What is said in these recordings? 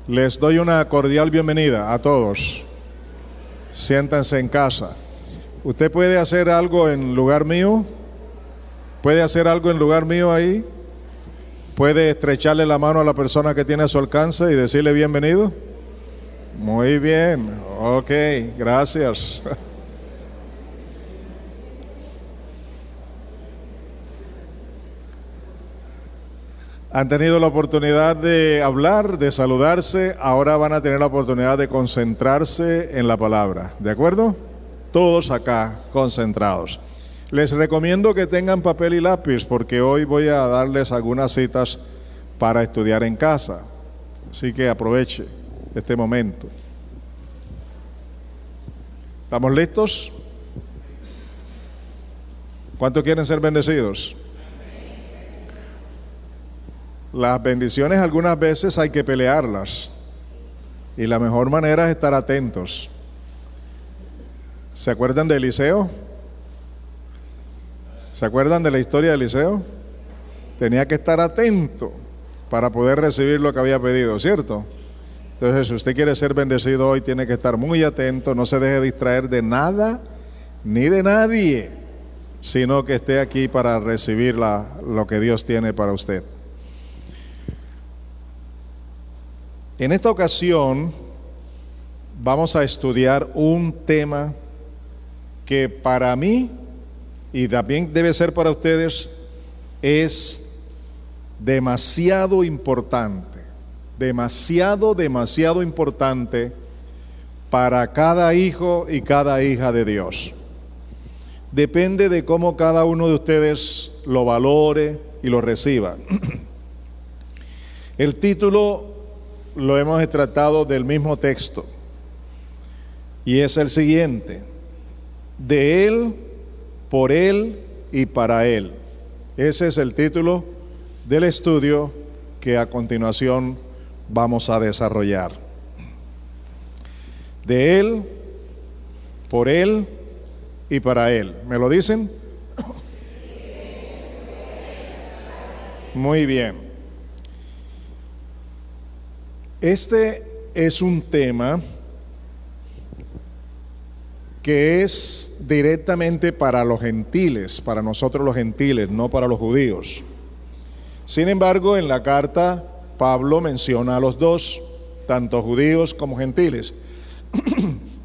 Les doy una cordial bienvenida a todos. Siéntanse en casa. ¿Usted puede hacer algo en lugar mío? ¿Puede hacer algo en lugar mío ahí? ¿Puede estrecharle la mano a la persona que tiene a su alcance y decirle bienvenido? Muy bien, ok, gracias. Han tenido la oportunidad de hablar, de saludarse, ahora van a tener la oportunidad de concentrarse en la palabra, ¿de acuerdo? Todos acá concentrados. Les recomiendo que tengan papel y lápiz porque hoy voy a darles algunas citas para estudiar en casa, así que aproveche este momento. ¿Estamos listos? ¿Cuántos quieren ser bendecidos? Las bendiciones algunas veces hay que pelearlas y la mejor manera es estar atentos. ¿Se acuerdan de Eliseo? ¿Se acuerdan de la historia de Eliseo? Tenía que estar atento para poder recibir lo que había pedido, ¿cierto? Entonces, si usted quiere ser bendecido hoy, tiene que estar muy atento, no se deje distraer de nada ni de nadie, sino que esté aquí para recibir lo que Dios tiene para usted. En esta ocasión vamos a estudiar un tema que para mí y también debe ser para ustedes es demasiado importante, demasiado importante para cada hijo y cada hija de Dios. Depende de cómo cada uno de ustedes lo valore y lo reciba. El título lo hemos tratado del mismo texto y es el siguiente: de Él, por Él y para Él. Ese es el título del estudio que a continuación vamos a desarrollar. De Él, por Él y para Él. ¿Me lo dicen? Muy bien. Este es un tema que es directamente para los gentiles, para nosotros los gentiles, no para los judíos. Sin embargo, en la carta Pablo menciona a los dos, tanto judíos como gentiles.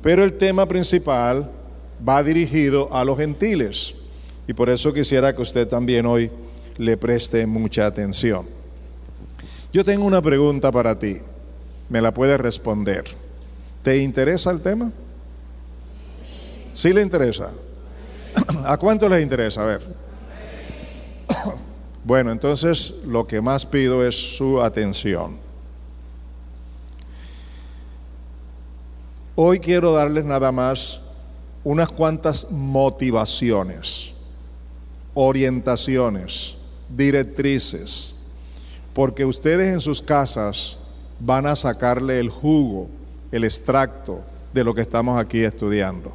Pero el tema principal va dirigido a los gentiles y por eso quisiera que usted también hoy le preste mucha atención. Yo tengo una pregunta para ti. Me la puedes responder. ¿Te interesa el tema? ¿Sí le interesa? ¿A cuánto les interesa? A ver. Bueno, entonces lo que más pido es su atención. Hoy quiero darles nada más unas cuantas motivaciones, orientaciones, directrices, porque ustedes en sus casas van a sacarle el jugo, el extracto de lo que estamos aquí estudiando.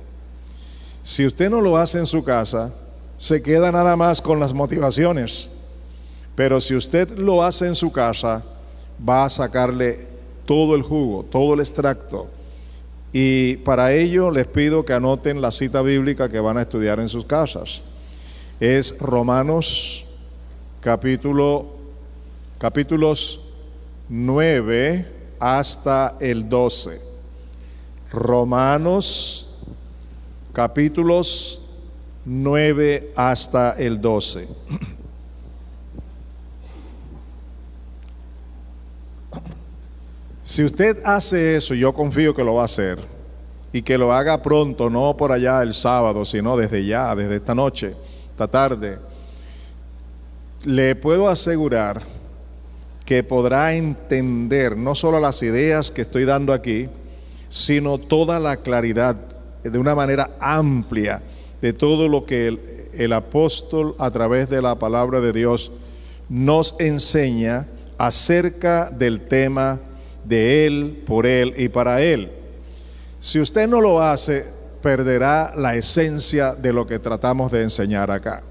Si usted no lo hace en su casa, se queda nada más con las motivaciones, pero si usted lo hace en su casa, va a sacarle todo el jugo, todo el extracto. Y para ello les pido que anoten la cita bíblica que van a estudiar en sus casas. Es Romanos capítulos 9 hasta el 12. Romanos capítulos 9 hasta el 12. Si usted hace eso, yo confío que lo va a hacer, y que lo haga pronto, no por allá el sábado, sino desde ya, desde esta noche, esta tarde, le puedo asegurar que podrá entender no solo las ideas que estoy dando aquí, sino toda la claridad, de una manera amplia, de todo lo que el apóstol a través de la palabra de Dios nos enseña acerca del tema de Él, por Él y para Él. Si usted no lo hace, perderá la esencia de lo que tratamos de enseñar acá.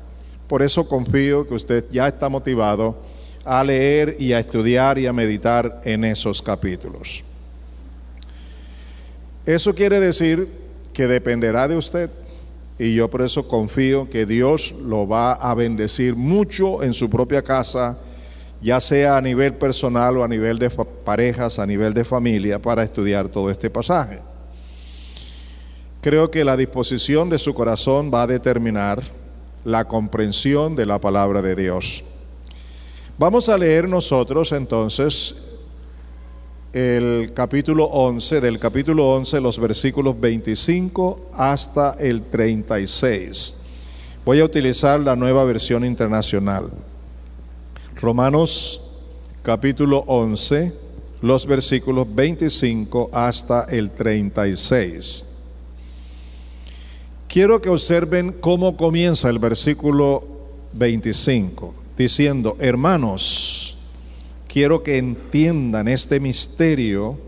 Por eso confío que usted ya está motivado a leer y a estudiar y a meditar en esos capítulos. Eso quiere decir que dependerá de usted, y yo por eso confío que Dios lo va a bendecir mucho en su propia casa, ya sea a nivel personal o a nivel de parejas, a nivel de familia, para estudiar todo este pasaje. Creo que la disposición de su corazón va a determinar la comprensión de la palabra de Dios. Vamos a leer nosotros entonces el capítulo 11, del capítulo 11, los versículos 25 hasta el 36. Voy a utilizar la Nueva Versión Internacional. Romanos capítulo 11, los versículos 25 hasta el 36. Quiero que observen cómo comienza el versículo 25, diciendo: hermanos, quiero que entiendan este misterio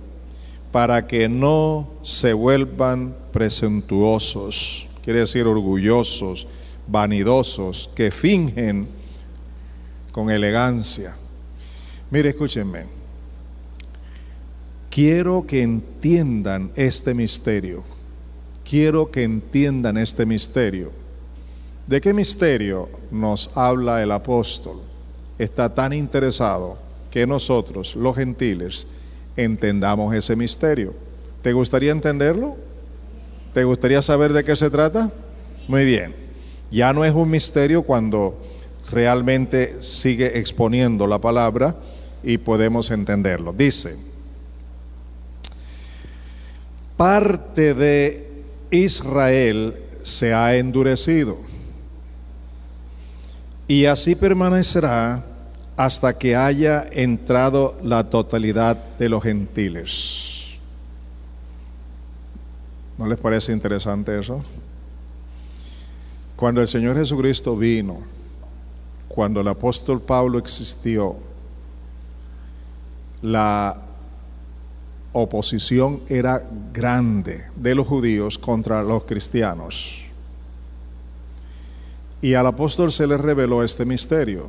para que no se vuelvan presuntuosos, quiere decir orgullosos, vanidosos, que fingen con elegancia. Mire, escúchenme. Quiero que entiendan este misterio. Quiero que entiendan este misterio. ¿De qué misterio nos habla el apóstol? Está tan interesado que nosotros, los gentiles, entendamos ese misterio. ¿Te gustaría entenderlo? ¿Te gustaría saber de qué se trata? Muy bien. Ya no es un misterio cuando realmente sigue exponiendo la palabra y podemos entenderlo. Dice: parte de Israel se ha endurecido, y así permanecerá hasta que haya entrado la totalidad de los gentiles. ¿No les parece interesante eso? Cuando el Señor Jesucristo vino, cuando el apóstol Pablo existió, la oposición era grande de los judíos contra los cristianos. Y al apóstol se le reveló este misterio,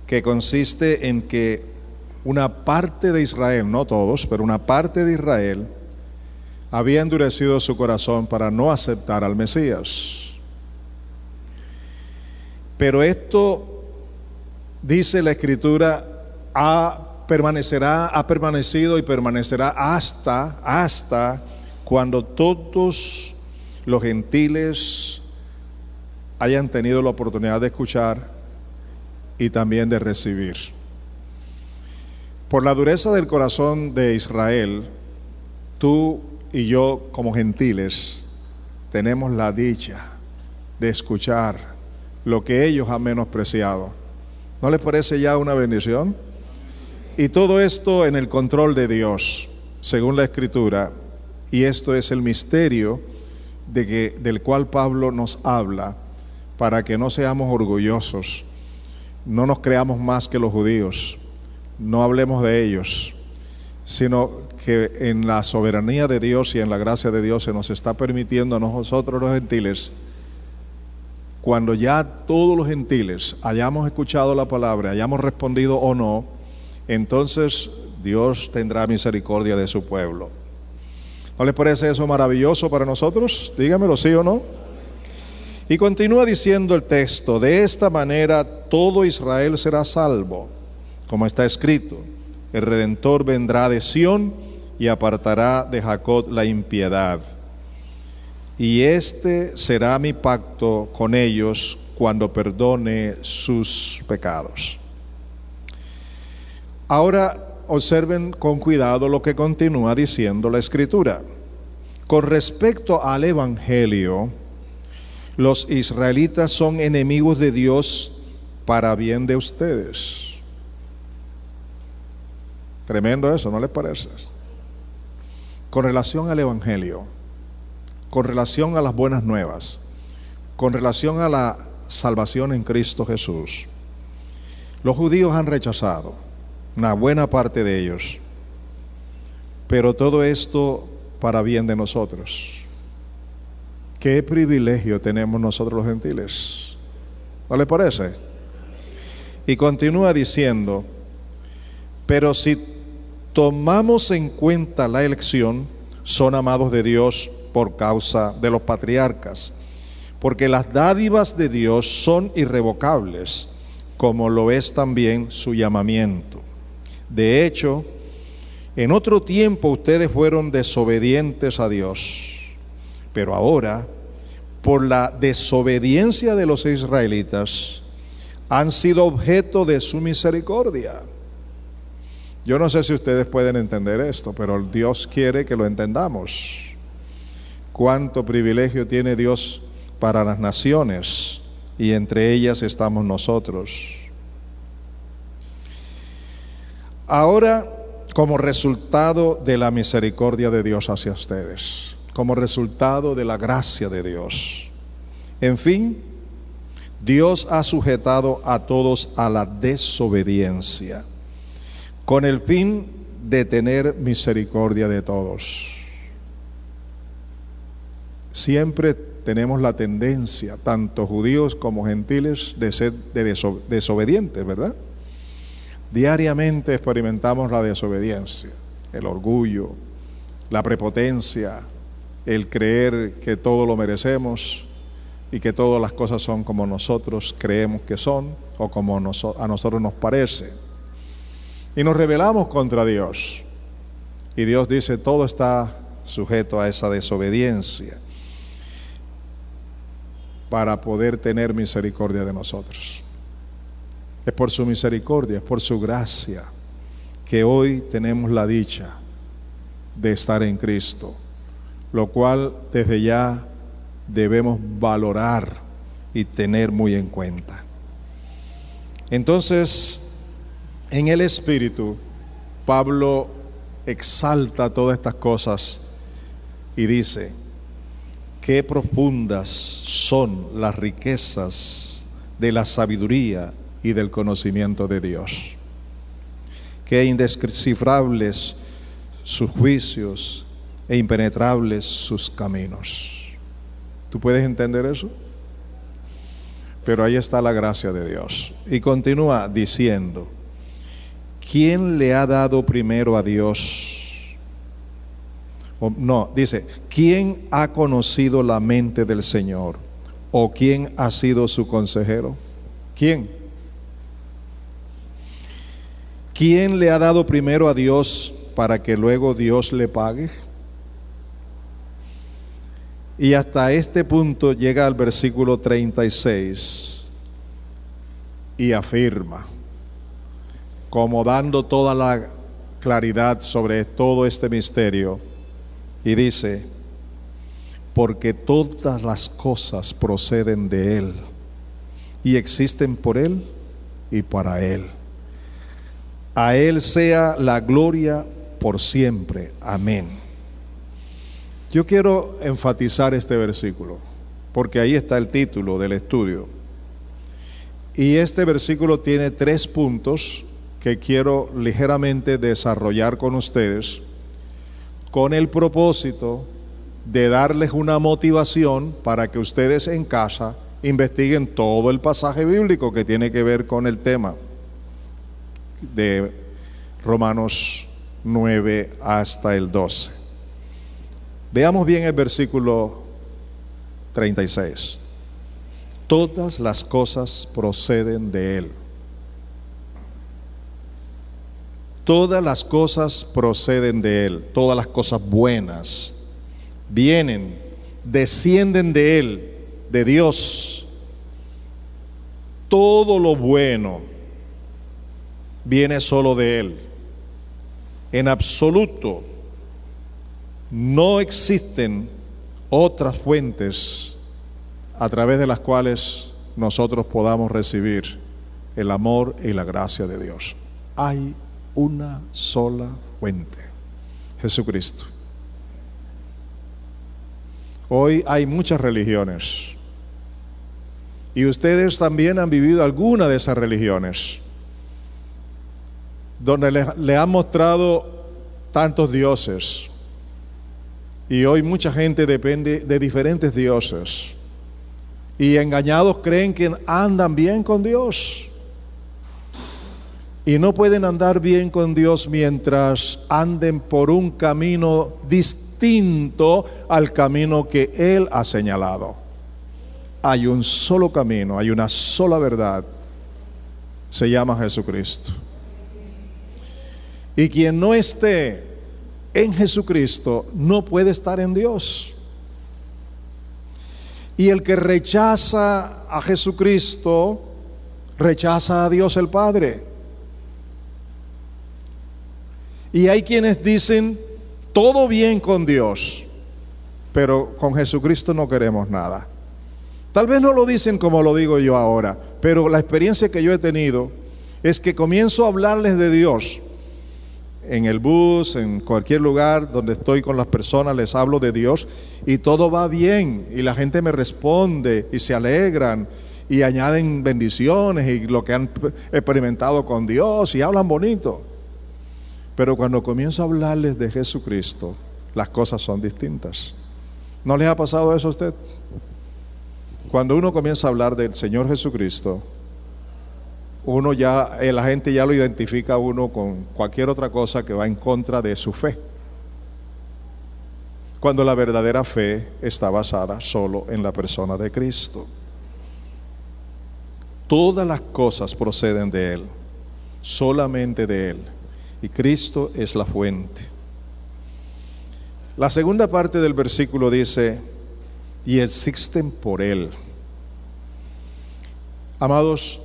que consiste en que una parte de Israel, no todos, pero una parte de Israel, había endurecido su corazón para no aceptar al Mesías. Pero esto, dice la Escritura, ha permanecido y permanecerá hasta cuando todos los gentiles hayan tenido la oportunidad de escuchar y también de recibir. Por la dureza del corazón de Israel, tú y yo como gentiles tenemos la dicha de escuchar lo que ellos han menospreciado. ¿No les parece ya una bendición? Y todo esto en el control de Dios, según la Escritura, y esto es el misterio del cual Pablo nos habla, para que no seamos orgullosos, no nos creamos más que los judíos, no hablemos de ellos, sino que en la soberanía de Dios y en la gracia de Dios se nos está permitiendo a nosotros los gentiles, cuando ya todos los gentiles hayamos escuchado la palabra, hayamos respondido o no, entonces Dios tendrá misericordia de su pueblo. ¿No les parece eso maravilloso para nosotros? Dígamelo, ¿sí o no? Y continúa diciendo el texto: de esta manera todo Israel será salvo, como está escrito: el Redentor vendrá de Sión y apartará de Jacob la impiedad. Y este será mi pacto con ellos cuando perdone sus pecados. Ahora observen con cuidado lo que continúa diciendo la Escritura. Con respecto al Evangelio, los israelitas son enemigos de Dios para bien de ustedes. Tremendo eso, ¿no les parece? Con relación al Evangelio, con relación a las buenas nuevas, con relación a la salvación en Cristo Jesús, los judíos han rechazado, una buena parte de ellos, pero todo esto para bien de nosotros. ¿Qué privilegio tenemos nosotros los gentiles? ¿No les parece? Y continúa diciendo, pero si tomamos en cuenta la elección, son amados de Dios por causa de los patriarcas, porque las dádivas de Dios son irrevocables, como lo es también su llamamiento. De hecho, en otro tiempo ustedes fueron desobedientes a Dios, pero ahora, por la desobediencia de los israelitas, han sido objeto de su misericordia. Yo no sé si ustedes pueden entender esto, pero Dios quiere que lo entendamos. Cuánto privilegio tiene Dios para las naciones, y entre ellas estamos nosotros. Ahora, como resultado de la misericordia de Dios hacia ustedes, como resultado de la gracia de Dios, en fin, Dios ha sujetado a todos a la desobediencia, con el fin de tener misericordia de todos. Siempre tenemos la tendencia, tanto judíos como gentiles, de ser desobedientes, ¿verdad? Diariamente experimentamos la desobediencia, el orgullo, la prepotencia, el creer que todo lo merecemos y que todas las cosas son como nosotros creemos que son o como a nosotros nos parece. Y nos rebelamos contra Dios. Y Dios dice, todo está sujeto a esa desobediencia para poder tener misericordia de nosotros. Es por su misericordia, es por su gracia que hoy tenemos la dicha de estar en Cristo, lo cual desde ya debemos valorar y tener muy en cuenta. Entonces, en el Espíritu, Pablo exalta todas estas cosas y dice: qué profundas son las riquezas de la sabiduría y del conocimiento de Dios. Qué indescifrables sus juicios e impenetrables sus caminos. ¿Tú puedes entender eso? Pero ahí está la gracia de Dios. Y continúa diciendo: ¿quién le ha dado primero a Dios? Dice, ¿quién ha conocido la mente del Señor? ¿O quién ha sido su consejero? ¿Quién? ¿Quién le ha dado primero a Dios para que luego Dios le pague? Y hasta este punto llega al versículo 36 y afirma, como dando toda la claridad sobre todo este misterio, y dice: porque todas las cosas proceden de Él y existen por Él y para Él. A Él sea la gloria por siempre. Amén. Yo quiero enfatizar este versículo, porque ahí está el título del estudio. Y este versículo tiene 3 puntos que quiero ligeramente desarrollar con ustedes, con el propósito de darles una motivación para que ustedes en casa investiguen todo el pasaje bíblico que tiene que ver con el tema de Romanos 9 hasta el 12. Veamos bien el versículo 36. Todas las cosas proceden de Él. Todas las cosas proceden de Él. Todas las cosas buenas vienen, descienden de Él, de Dios. Todo lo bueno viene solo de Él. En absoluto no existen otras fuentes a través de las cuales nosotros podamos recibir el amor y la gracia de Dios. Hay una sola fuente: Jesucristo. Hoy hay muchas religiones y ustedes también han vivido alguna de esas religiones, donde le han mostrado tantos dioses, y hoy mucha gente depende de diferentes dioses y engañados creen que andan bien con Dios. Y no pueden andar bien con Dios mientras anden por un camino distinto al camino que Él ha señalado. Hay un solo camino, hay una sola verdad. Se llama Jesucristo. Y quien no esté en Jesucristo no puede estar en Dios. Y el que rechaza a Jesucristo, rechaza a Dios el Padre. Y hay quienes dicen, todo bien con Dios, pero con Jesucristo no queremos nada. Tal vez no lo dicen como lo digo yo ahora, pero la experiencia que yo he tenido es que comienzo a hablarles de Dios. En el bus, en cualquier lugar donde estoy con las personas, les hablo de Dios y todo va bien. Y la gente me responde y se alegran y añaden bendiciones y lo que han experimentado con Dios y hablan bonito. Pero cuando comienzo a hablarles de Jesucristo, las cosas son distintas. ¿No les ha pasado eso a usted? Cuando uno comienza a hablar del Señor Jesucristo, la gente ya lo identifica a uno con cualquier otra cosa que va en contra de su fe. Cuando la verdadera fe está basada solo en la persona de Cristo. Todas las cosas proceden de Él, solamente de Él. Y Cristo es la fuente. La segunda parte del versículo dice, y existen por Él. Amados,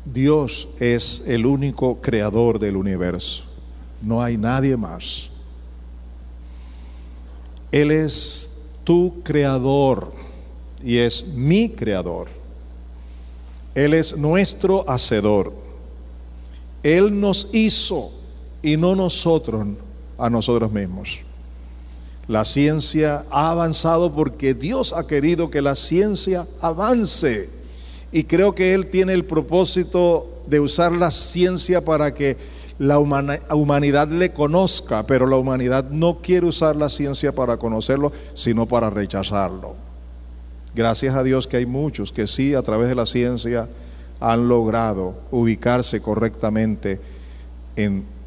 Dios es el único creador del universo. No hay nadie más. Él es tu creador y es mi creador. Él es nuestro hacedor. Él nos hizo y no nosotros a nosotros mismos. La ciencia ha avanzado porque Dios ha querido que la ciencia avance. Y creo que Él tiene el propósito de usar la ciencia para que la humanidad le conozca, pero la humanidad no quiere usar la ciencia para conocerlo, sino para rechazarlo. Gracias a Dios que hay muchos que sí, a través de la ciencia, han logrado ubicarse correctamente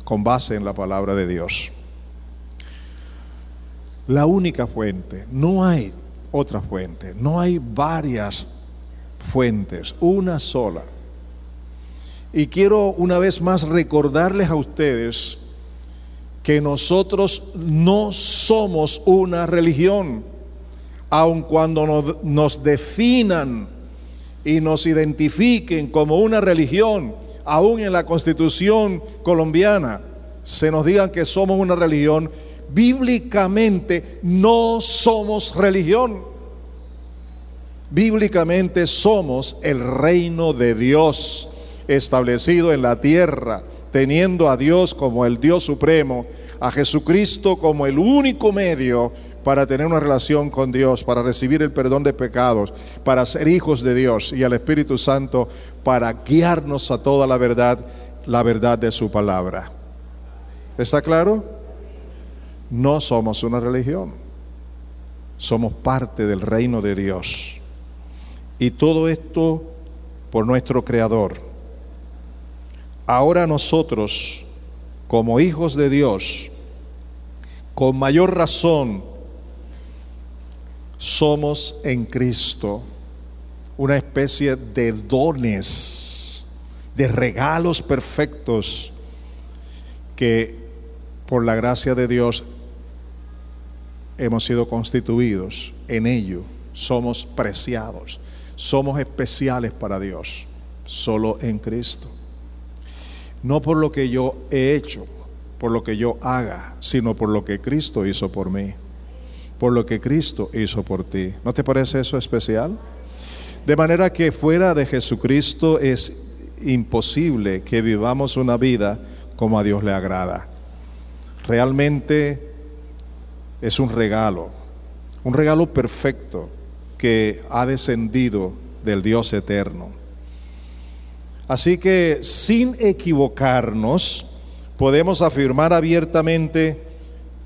con base en la palabra de Dios. La única fuente, no hay otra fuente, no hay varias fuentes, una sola. Y quiero una vez más recordarles a ustedes que nosotros no somos una religión, aun cuando nos definan y nos identifiquen como una religión, aún en la Constitución colombiana se nos diga que somos una religión. Bíblicamente no somos religión. Bíblicamente somos el reino de Dios establecido en la tierra, teniendo a Dios como el Dios supremo, a Jesucristo como el único medio para tener una relación con Dios, para recibir el perdón de pecados, para ser hijos de Dios, y al Espíritu Santo para guiarnos a toda la verdad de su palabra. ¿Está claro? No somos una religión, somos parte del reino de Dios. Y todo esto por nuestro Creador. Ahora nosotros, como hijos de Dios, con mayor razón, somos en Cristo una especie de dones, de regalos perfectos que por la gracia de Dios hemos sido constituidos en ello. Somos preciados, somos especiales para Dios, solo en Cristo. No por lo que yo he hecho, por lo que yo haga, sino por lo que Cristo hizo por mí, por lo que Cristo hizo por ti. ¿No te parece eso especial? De manera que fuera de Jesucristo es imposible que vivamos una vida como a Dios le agrada. Realmente es un regalo perfecto que ha descendido del Dios eterno. Así que sin equivocarnos, podemos afirmar abiertamente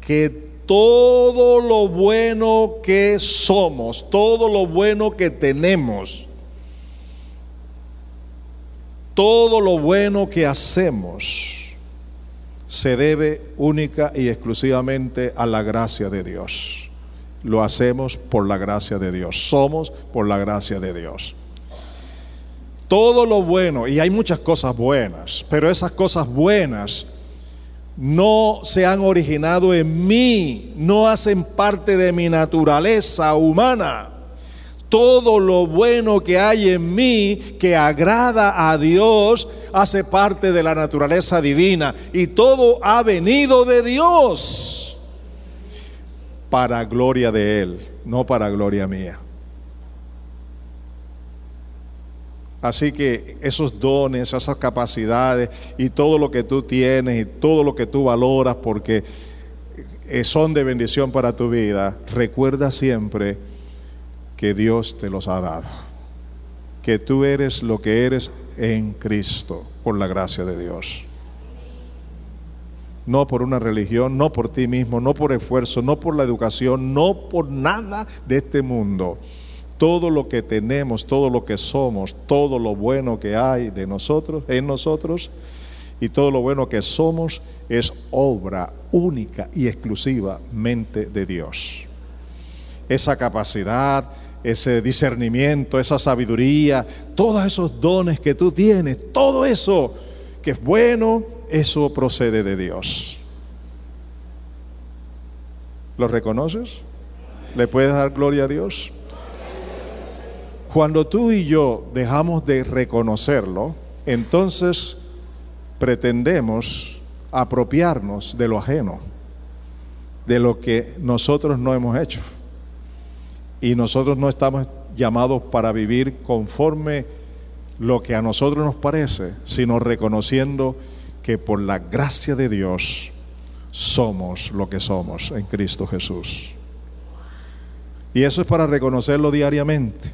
que todo lo bueno que somos, todo lo bueno que tenemos, Todo lo bueno que hacemos se debe única y exclusivamente a la gracia de Dios. Lo hacemos por la gracia de Dios. Somos por la gracia de Dios. Todo lo bueno, y hay muchas cosas buenas, pero esas cosas buenas no se han originado en mí, no hacen parte de mi naturaleza humana. Todo lo bueno que hay en mí, que agrada a Dios, hace parte de la naturaleza divina. Y todo ha venido de Dios, para gloria de Él, no para gloria mía. Así que esos dones, esas capacidades y todo lo que tú tienes y todo lo que tú valoras porque son de bendición para tu vida, recuerda siempre que Dios te los ha dado, que tú eres lo que eres en Cristo por la gracia de Dios. No por una religión, no por ti mismo, no por esfuerzo, no por la educación, no por nada de este mundo. Todo lo que tenemos, todo lo que somos, todo lo bueno que hay de nosotros, en nosotros, y todo lo bueno que somos es obra única y exclusivamente de Dios. Esa capacidad, ese discernimiento, esa sabiduría, todos esos dones que tú tienes, todo eso que es bueno, eso procede de Dios. ¿Lo reconoces? ¿Le puedes dar gloria a Dios? Cuando tú y yo dejamos de reconocerlo, entonces pretendemos apropiarnos de lo ajeno, de lo que nosotros no hemos hecho. Y nosotros no estamos llamados para vivir conforme lo que a nosotros nos parece, sino reconociendo que por la gracia de Dios somos lo que somos en Cristo Jesús. Y eso es para reconocerlo diariamente.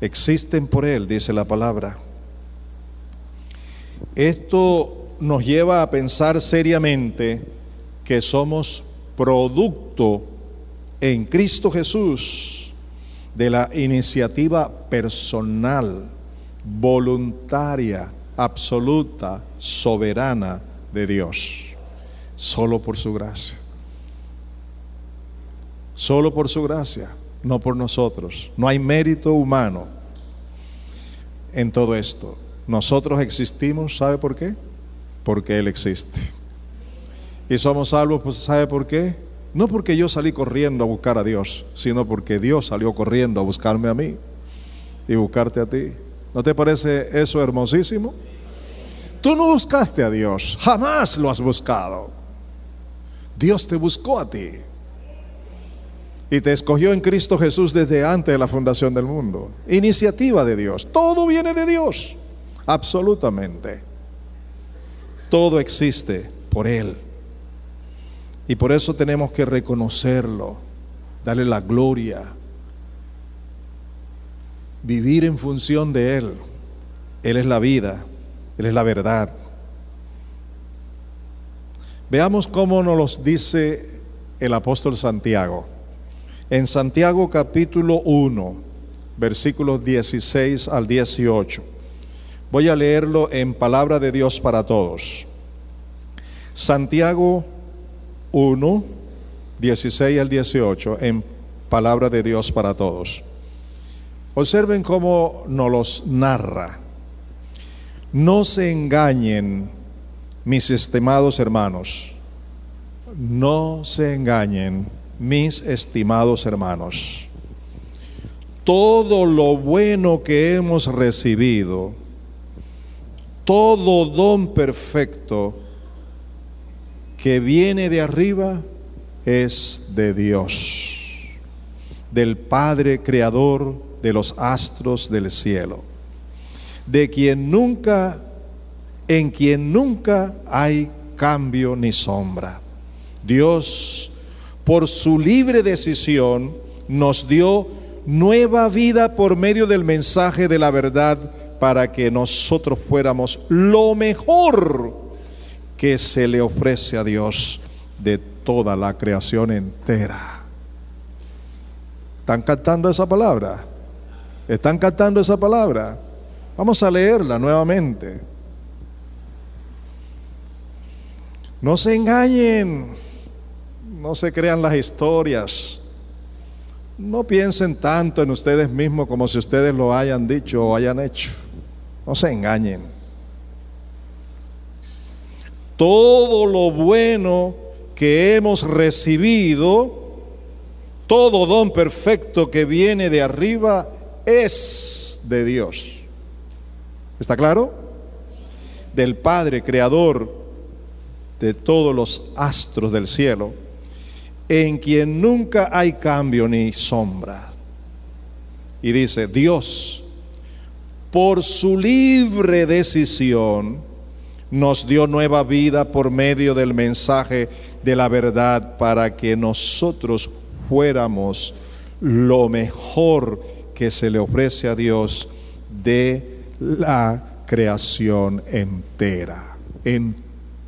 Existen por Él, dice la palabra. Esto nos lleva a pensar seriamente que somos producto en Cristo Jesús de la iniciativa personal, voluntaria, absoluta, soberana de Dios, solo por su gracia. Solo por su gracia, no por nosotros. No hay mérito humano en todo esto. Nosotros existimos, ¿sabe por qué? Porque Él existe. Y somos salvos, pues ¿sabe por qué? No porque yo salí corriendo a buscar a Dios, sino porque Dios salió corriendo a buscarme a mí y buscarte a ti. ¿No te parece eso hermosísimo? Tú no buscaste a Dios, jamás lo has buscado. Dios te buscó a ti y te escogió en Cristo Jesús desde antes de la fundación del mundo. Iniciativa de Dios, todo viene de Dios, absolutamente. Todo existe por Él. Y por eso tenemos que reconocerlo, darle la gloria, vivir en función de Él. Él es la vida, Él es la verdad. Veamos cómo nos los dice el apóstol Santiago. En Santiago capítulo 1, versículos 16 al 18. Voy a leerlo en palabra de Dios para todos. Santiago 1, 16 al 18, en palabra de Dios para todos. Observen cómo nos los narra. No se engañen, mis estimados hermanos. No se engañen, mis estimados hermanos. Todo lo bueno que hemos recibido, todo don perfecto que viene de arriba, es de Dios, del Padre creador de los astros del cielo, de quien nunca, en quien nunca hay cambio ni sombra. Dios, por su libre decisión, nos dio nueva vida por medio del mensaje de la verdad, para que nosotros fuéramos lo mejor que se le ofrece a Dios de toda la creación entera. ¿Están captando esa palabra? ¿Están captando esa palabra? Vamos a leerla nuevamente. No se engañen, no se crean las historias. No piensen tanto en ustedes mismos como si ustedes lo hayan dicho o hayan hecho. No se engañen. Todo lo bueno que hemos recibido, todo don perfecto que viene de arriba, es de Dios. ¿Está claro? Del Padre, creador de todos los astros del cielo, en quien nunca hay cambio ni sombra. Y dice, Dios, por su libre decisión, nos dio nueva vida por medio del mensaje de la verdad, para que nosotros fuéramos lo mejor que se le ofrece a Dios de la creación entera. En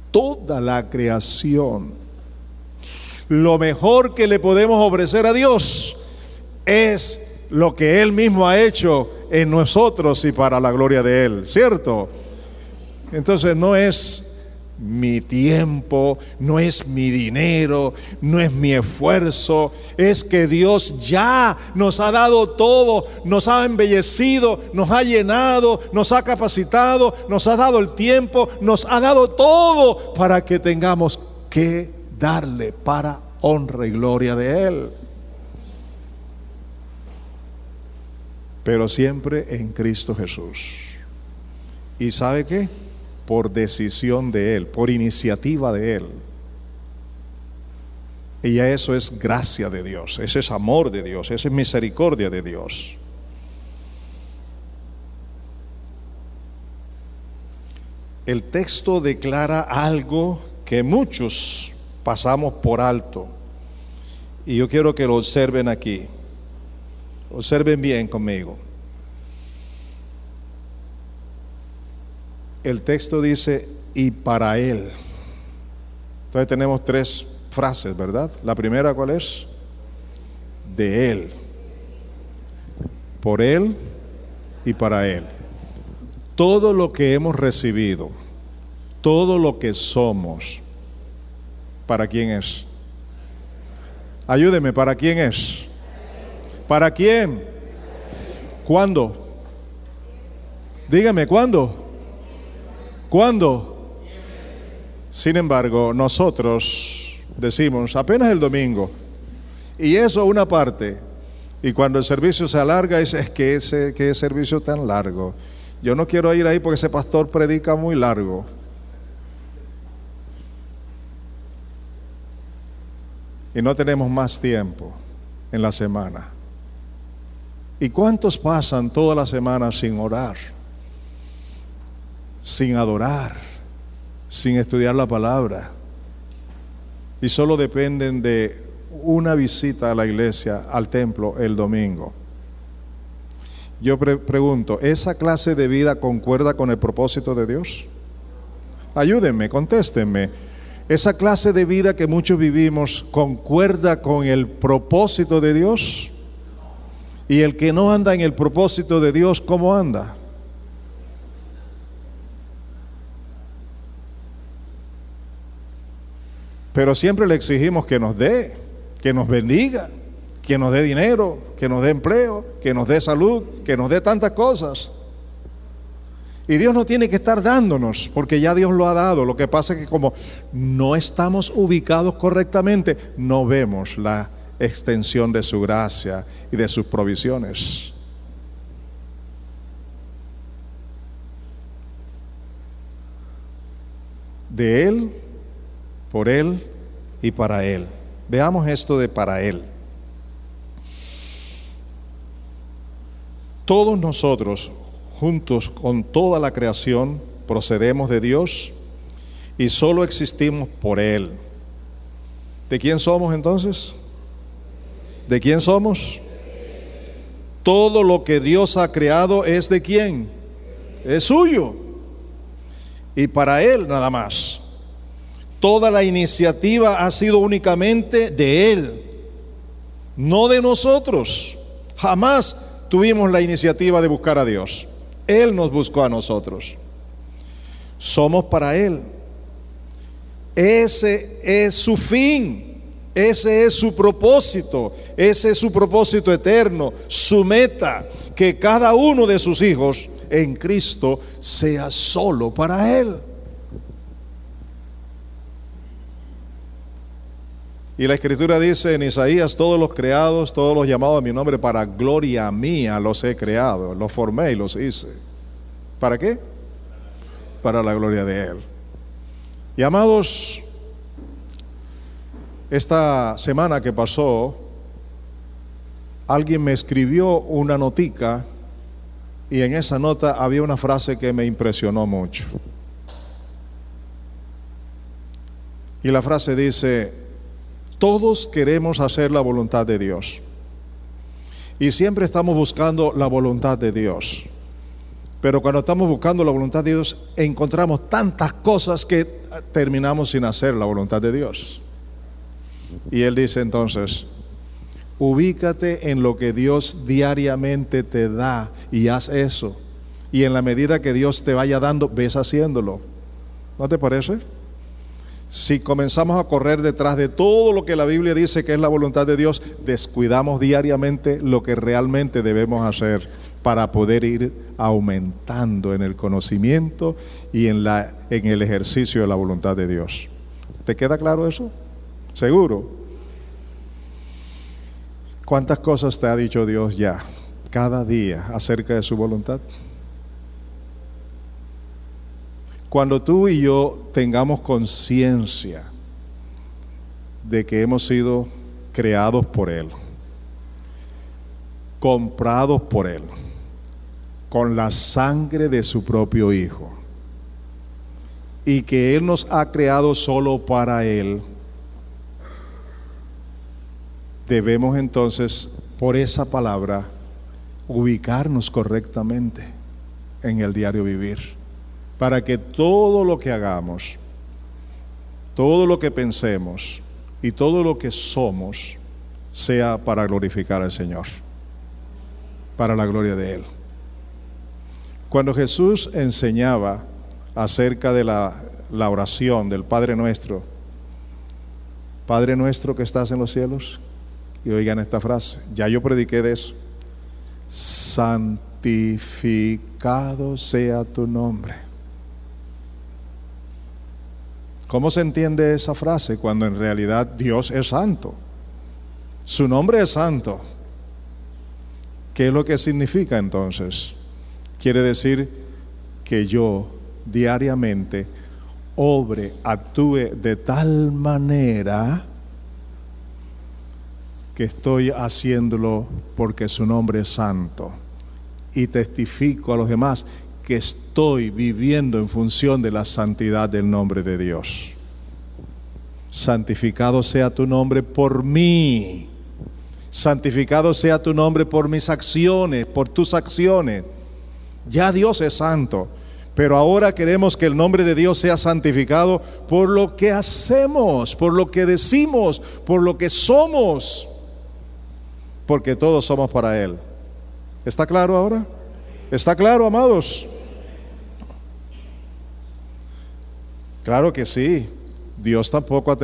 toda la creación, lo mejor que le podemos ofrecer a Dios es lo que Él mismo ha hecho en nosotros y para la gloria de Él, ¿cierto? Entonces no es mi tiempo, no es mi dinero, no es mi esfuerzo, es que Dios ya nos ha dado todo, nos ha embellecido, nos ha llenado, nos ha capacitado, nos ha dado el tiempo, nos ha dado todo para que tengamos que darle para honra y gloria de Él. Pero siempre en Cristo Jesús. ¿Y sabe qué? Por decisión de Él, por iniciativa de Él. Y ya eso es gracia de Dios, ese es amor de Dios, esa es misericordia de Dios. El texto declara algo que muchos pasamos por alto, y yo quiero que lo observen aquí. Observen bien conmigo. El texto dice, y para Él. Entonces tenemos tres frases, ¿verdad? La primera, ¿cuál es? De Él, por Él y para Él. Todo lo que hemos recibido, todo lo que somos, ¿para quién es? Ayúdeme, ¿para quién es? ¿Para quién? ¿Cuándo? Dígame, ¿cuándo? ¿Cuándo? Sin embargo, nosotros decimos, apenas el domingo, y eso una parte, y cuando el servicio se alarga, es que ese servicio tan largo, yo no quiero ir ahí porque ese pastor predica muy largo. Y no tenemos más tiempo en la semana. ¿Y cuántos pasan toda la semana sin orar, sin adorar, sin estudiar la palabra? Y solo dependen de una visita a la iglesia, al templo, el domingo. Yo pregunto, ¿esa clase de vida concuerda con el propósito de Dios? Ayúdenme, contéstenme. ¿Esa clase de vida que muchos vivimos concuerda con el propósito de Dios? Y el que no anda en el propósito de Dios, ¿cómo anda? Pero siempre le exigimos que nos dé, que nos bendiga, que nos dé dinero, que nos dé empleo, que nos dé salud, que nos dé tantas cosas. Y Dios no tiene que estar dándonos, porque ya Dios lo ha dado. Lo que pasa es que como no estamos ubicados correctamente, no vemos la extensión de su gracia y de sus provisiones. De Él, por Él y para Él. Veamos esto de para Él. Todos nosotros, juntos con toda la creación, procedemos de Dios y solo existimos por Él. ¿De quién somos entonces? ¿De quién somos? Todo lo que Dios ha creado es ¿de quién? Es suyo. Y para Él nada más. Toda la iniciativa ha sido únicamente de Él, no de nosotros. Jamás tuvimos la iniciativa de buscar a Dios. Él nos buscó a nosotros. Somos para Él. Ese es su fin. Ese es su propósito. Ese es su propósito eterno. Su meta. Que cada uno de sus hijos en Cristo sea solo para Él. Y la Escritura dice en Isaías: todos los creados, todos los llamados a mi nombre, para gloria mía los he creado, los formé y los hice. ¿Para qué? Para la gloria de Él. Y amados, esta semana que pasó, alguien me escribió una notica, y en esa nota había una frase que me impresionó mucho. Y la frase dice: todos queremos hacer la voluntad de Dios. Y siempre estamos buscando la voluntad de Dios. Pero cuando estamos buscando la voluntad de Dios, encontramos tantas cosas que terminamos sin hacer la voluntad de Dios. Y él dice entonces: ubícate en lo que Dios diariamente te da y haz eso. Y en la medida que Dios te vaya dando, ves haciéndolo. ¿No te parece? Si comenzamos a correr detrás de todo lo que la Biblia dice que es la voluntad de Dios, descuidamos diariamente lo que realmente debemos hacer para poder ir aumentando en el conocimiento y en el ejercicio de la voluntad de Dios. ¿Te queda claro eso? ¿Seguro? ¿Cuántas cosas te ha dicho Dios ya, cada día, acerca de su voluntad? Cuando tú y yo tengamos conciencia de que hemos sido creados por Él, comprados por Él, con la sangre de su propio Hijo, y que Él nos ha creado solo para Él, debemos entonces, por esa palabra, ubicarnos correctamente en el diario vivir, para que todo lo que hagamos, todo lo que pensemos y todo lo que somos sea para glorificar al Señor, para la gloria de Él. Cuando Jesús enseñaba acerca de la oración del Padre Nuestro: Padre nuestro que estás en los cielos, y oigan esta frase, ya yo prediqué de eso: santificado sea tu nombre. ¿Cómo se entiende esa frase cuando en realidad Dios es santo? Su nombre es santo. ¿Qué es lo que significa entonces? Quiere decir que yo diariamente obre, actúe de tal manera que estoy haciéndolo porque su nombre es santo, y testifico a los demás que estoy viviendo en función de la santidad del nombre de Dios. Santificado sea tu nombre por mí. Santificado sea tu nombre por mis acciones, por tus acciones. Ya Dios es santo, pero ahora queremos que el nombre de Dios sea santificado por lo que hacemos, por lo que decimos, por lo que somos, porque todos somos para Él. ¿Está claro ahora? ¿Está claro, amados? Claro que sí. Dios tampoco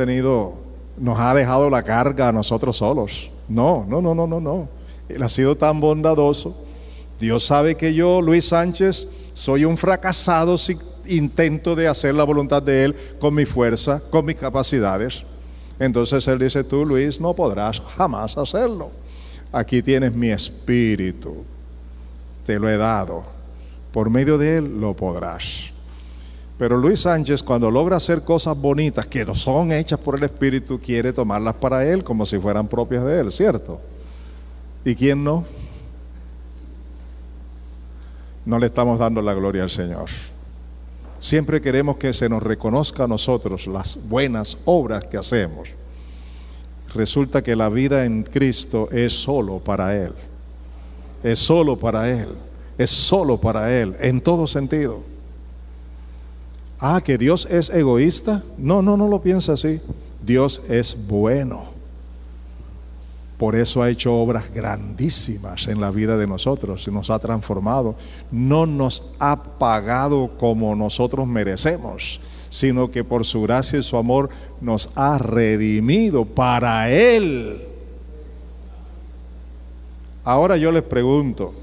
nos ha dejado la carga a nosotros solos. No. Él ha sido tan bondadoso. Dios sabe que yo, Luis Sánchez, soy un fracasado si intento de hacer la voluntad de Él con mi fuerza, con mis capacidades. Entonces Él dice: tú, Luis, no podrás jamás hacerlo. Aquí tienes mi espíritu, te lo he dado, por medio de Él lo podrás. Pero Luis Sánchez, cuando logra hacer cosas bonitas que no son hechas por el Espíritu, quiere tomarlas para él como si fueran propias de él, ¿cierto? ¿Y quién no? No le estamos dando la gloria al Señor. Siempre queremos que se nos reconozca a nosotros las buenas obras que hacemos. Resulta que la vida en Cristo es solo para Él. Es solo para Él. Es solo para Él, en todo sentido. ¿Que Dios es egoísta? No lo piensa así. Dios es bueno. Por eso ha hecho obras grandísimas en la vida de nosotros, nos ha transformado. No nos ha pagado como nosotros merecemos, sino que por su gracia y su amor nos ha redimido para Él. Ahora yo les pregunto,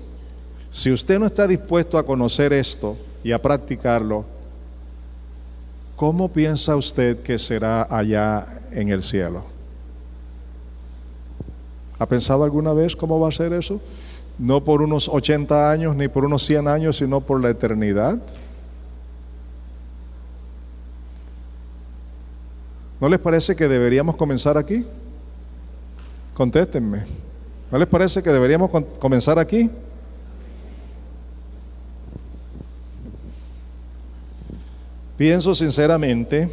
si usted no está dispuesto a conocer esto y a practicarlo, ¿cómo piensa usted que será allá en el cielo? ¿Ha pensado alguna vez cómo va a ser eso? No por unos 80 años ni por unos 100 años, sino por la eternidad. ¿No les parece que deberíamos comenzar aquí? Contéstenme. ¿No les parece que deberíamos comenzar aquí? Pienso sinceramente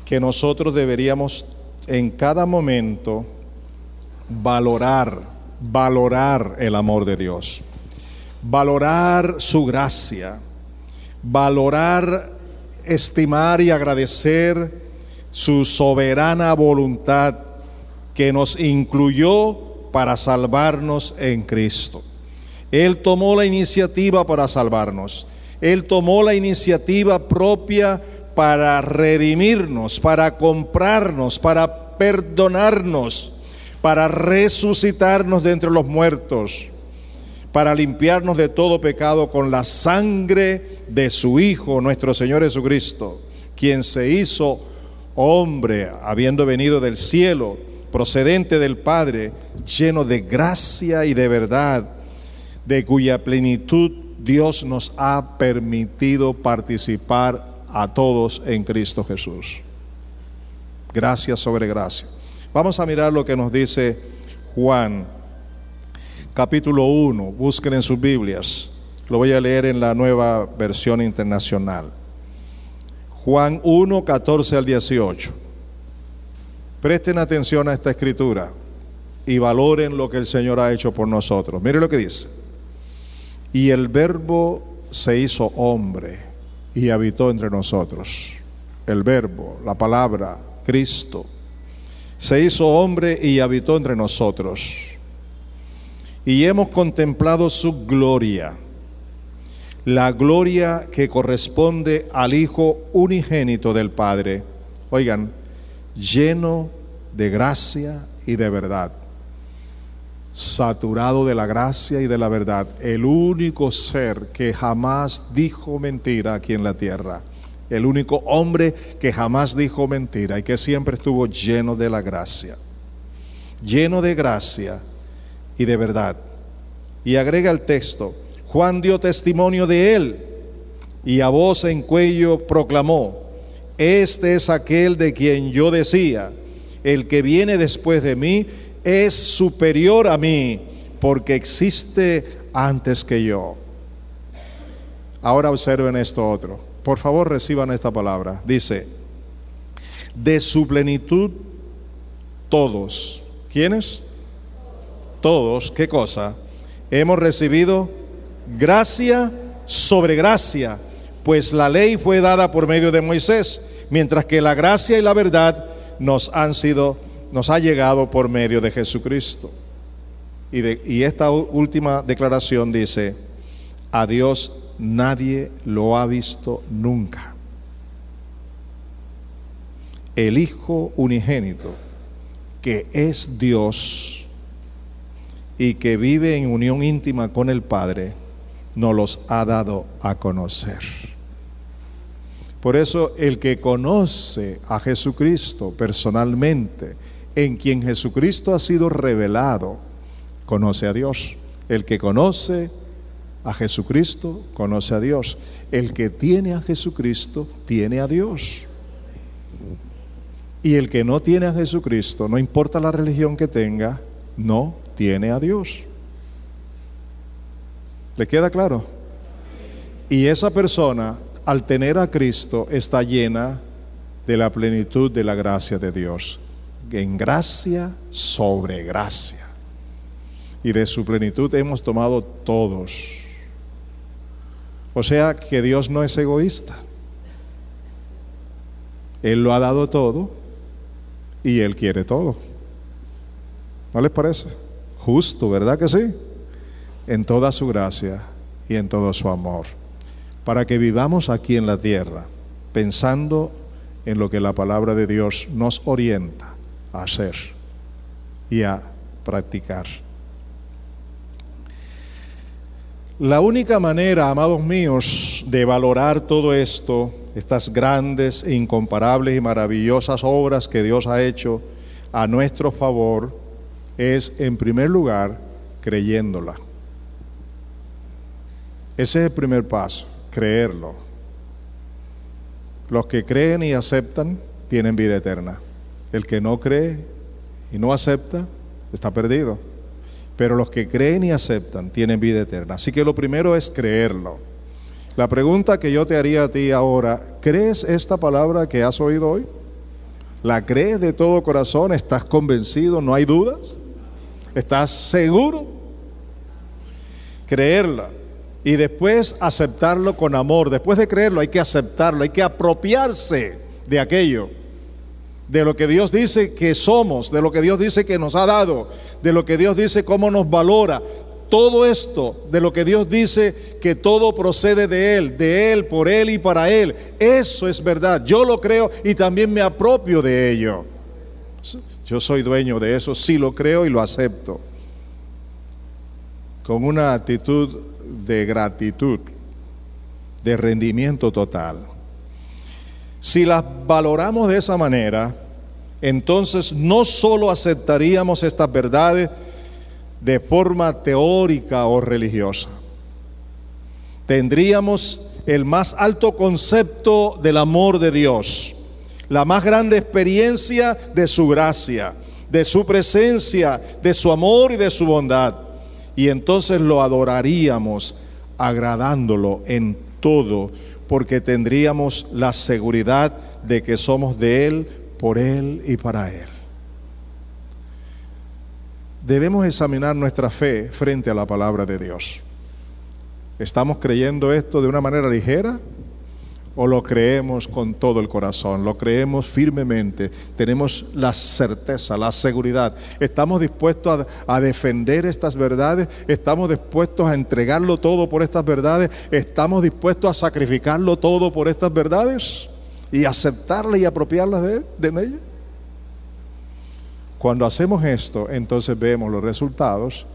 que nosotros deberíamos en cada momento valorar el amor de Dios, valorar su gracia, valorar, estimar y agradecer su soberana voluntad que nos incluyó para salvarnos en Cristo. Él tomó la iniciativa para salvarnos. Él tomó la iniciativa propia para redimirnos, para comprarnos, para perdonarnos, para resucitarnos de entre los muertos, para limpiarnos de todo pecado con la sangre de su Hijo, nuestro Señor Jesucristo, quien se hizo hombre, habiendo venido del cielo, procedente del Padre, lleno de gracia y de verdad, de cuya plenitud Dios nos ha permitido participar a todos en Cristo Jesús. Gracia sobre gracia. Vamos a mirar lo que nos dice Juan, capítulo 1. Busquen en sus Biblias. Lo voy a leer en la Nueva Versión Internacional. Juan 1, 14 al 18. Presten atención a esta escritura y valoren lo que el Señor ha hecho por nosotros. Mire lo que dice. Y el Verbo se hizo hombre y habitó entre nosotros. El Verbo, la palabra, Cristo, se hizo hombre y habitó entre nosotros. Y hemos contemplado su gloria, la gloria que corresponde al Hijo unigénito del Padre. Oigan, lleno de gracia y de verdad, saturado de la gracia y de la verdad, el único ser que jamás dijo mentira aquí en la tierra, el único hombre que jamás dijo mentira y que siempre estuvo lleno de la gracia, lleno de gracia y de verdad. Y agrega el texto: Juan dio testimonio de él y a voz en cuello proclamó: este es aquel de quien yo decía, el que viene después de mí es superior a mí, porque existe antes que yo. Ahora observen esto otro. Por favor, reciban esta palabra. Dice: de su plenitud todos. ¿Quiénes? Todos. ¿Qué cosa? Hemos recibido gracia sobre gracia, pues la ley fue dada por medio de Moisés, mientras que la gracia y la verdad nos ha llegado por medio de Jesucristo. Y esta última declaración dice: a Dios nadie lo ha visto nunca. El Hijo unigénito, que es Dios y que vive en unión íntima con el Padre, nos los ha dado a conocer. Por eso el que conoce a Jesucristo personalmente, en quien Jesucristo ha sido revelado, conoce a Dios. El que conoce a Jesucristo conoce a Dios. El que tiene a Jesucristo tiene a Dios. Y el que no tiene a Jesucristo, no importa la religión que tenga, no tiene a Dios. ¿Le queda claro? Y esa persona, al tener a Cristo, está llena de la plenitud de la gracia de Dios, en gracia sobre gracia, y de su plenitud hemos tomado todos. O sea que Dios no es egoísta. Él lo ha dado todo y Él quiere todo. ¿No les parece? Justo, ¿verdad que sí? En toda su gracia y en todo su amor, para que vivamos aquí en la tierra, pensando en lo que la palabra de Dios nos orienta a hacer y a practicar. La única manera, amados míos, de valorar todo esto, estas grandes, incomparables y maravillosas obras que Dios ha hecho a nuestro favor, es, en primer lugar, creyéndola. Ese es el primer paso, creerlo. Los que creen y aceptan tienen vida eterna. El que no cree y no acepta está perdido. Pero los que creen y aceptan tienen vida eterna. Así que lo primero es creerlo. La pregunta que yo te haría a ti ahora: ¿crees esta palabra que has oído hoy? ¿La crees de todo corazón? ¿Estás convencido? ¿No hay dudas? ¿Estás seguro? Creerla. Y después aceptarlo con amor. Después de creerlo hay que aceptarlo, hay que apropiarse de aquello, de lo que Dios dice que somos, de lo que Dios dice que nos ha dado, de lo que Dios dice cómo nos valora. Todo esto, de lo que Dios dice que todo procede de Él, por Él y para Él. Eso es verdad, yo lo creo y también me apropio de ello. Yo soy dueño de eso, sí lo creo y lo acepto, con una actitud de gratitud, de rendimiento total. Si las valoramos de esa manera, entonces no solo aceptaríamos estas verdades de forma teórica o religiosa, tendríamos el más alto concepto del amor de Dios, la más grande experiencia de su gracia, de su presencia, de su amor y de su bondad. Y entonces lo adoraríamos agradándolo en todo, porque tendríamos la seguridad de que somos de Él, por Él y para Él. Debemos examinar nuestra fe frente a la palabra de Dios. ¿Estamos creyendo esto de una manera ligera o lo creemos con todo el corazón? ¿Lo creemos firmemente? ¿Tenemos la certeza, la seguridad? ¿Estamos dispuestos a defender estas verdades? ¿Estamos dispuestos a entregarlo todo por estas verdades? ¿Estamos dispuestos a sacrificarlo todo por estas verdades? ¿Y aceptarlas y apropiarlas de ellas? Cuando hacemos esto, entonces vemos los resultados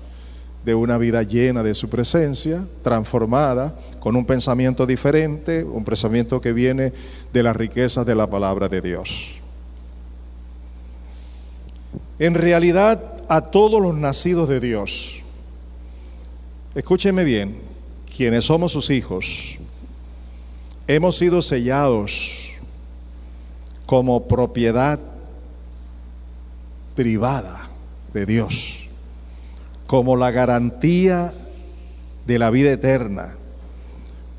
de una vida llena de su presencia, transformada, con un pensamiento diferente, un pensamiento que viene de las riquezas de la palabra de Dios. En realidad, a todos los nacidos de Dios, escúcheme bien, quienes somos sus hijos, hemos sido sellados como propiedad privada de Dios, como la garantía de la vida eterna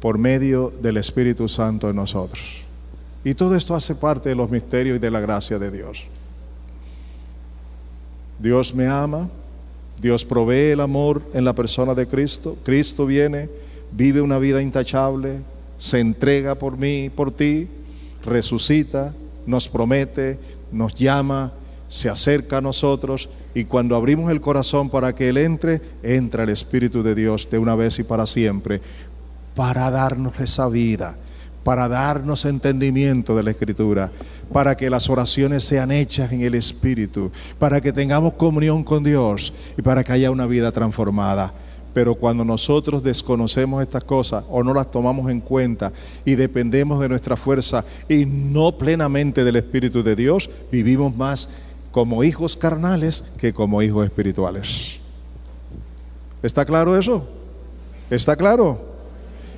por medio del Espíritu Santo en nosotros. Y todo esto hace parte de los misterios y de la gracia de Dios. Dios me ama, Dios provee el amor en la persona de Cristo. Cristo viene, vive una vida intachable, se entrega por mí, por ti, resucita, nos promete, nos llama, se acerca a nosotros, y cuando abrimos el corazón para que Él entre, entra el Espíritu de Dios de una vez y para siempre, para darnos esa vida, para darnos entendimiento de la Escritura, para que las oraciones sean hechas en el Espíritu, para que tengamos comunión con Dios y para que haya una vida transformada. Pero cuando nosotros desconocemos estas cosas o no las tomamos en cuenta y dependemos de nuestra fuerza y no plenamente del Espíritu de Dios, vivimos más como hijos carnales que como hijos espirituales. ¿Está claro eso? ¿Está claro?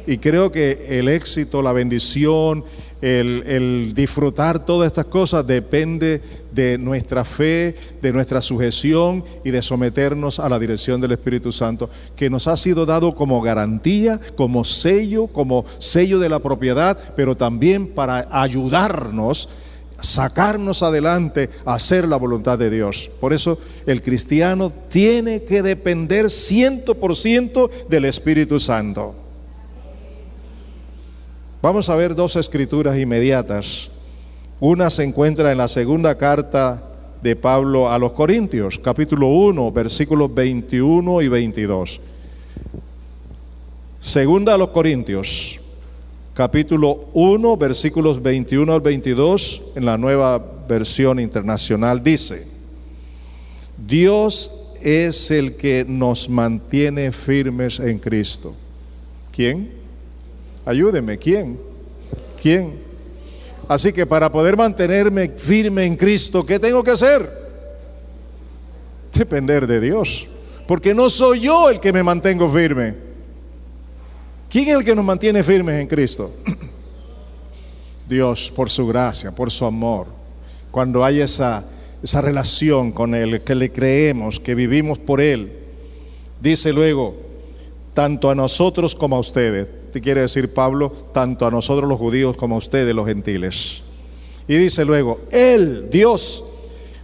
Y creo que el éxito, la bendición, el disfrutar todas estas cosas depende de nuestra fe, de nuestra sujeción y de someternos a la dirección del Espíritu Santo, que nos ha sido dado como garantía, como sello de la propiedad, pero también para ayudarnos, sacarnos adelante a hacer la voluntad de Dios. Por eso el cristiano tiene que depender 100% del Espíritu Santo. Vamos a ver dos escrituras inmediatas. Una se encuentra en la segunda carta de Pablo a los Corintios, capítulo 1, versículos 21 y 22. Segunda a los Corintios, capítulo 1, versículos 21 al 22, en la Nueva Versión Internacional, dice: Dios es el que nos mantiene firmes en Cristo. ¿Quién? Ayúdeme, ¿quién? ¿Quién? Así que para poder mantenerme firme en Cristo, ¿qué tengo que hacer? Depender de Dios, porque no soy yo el que me mantengo firme. ¿Quién es el que nos mantiene firmes en Cristo? Dios, por su gracia, por su amor. Cuando hay esa relación con Él, que le creemos, que vivimos por Él. Dice luego, tanto a nosotros como a ustedes. ¿Te quiere decir Pablo? Tanto a nosotros los judíos como a ustedes los gentiles. Y dice luego, Él, Dios,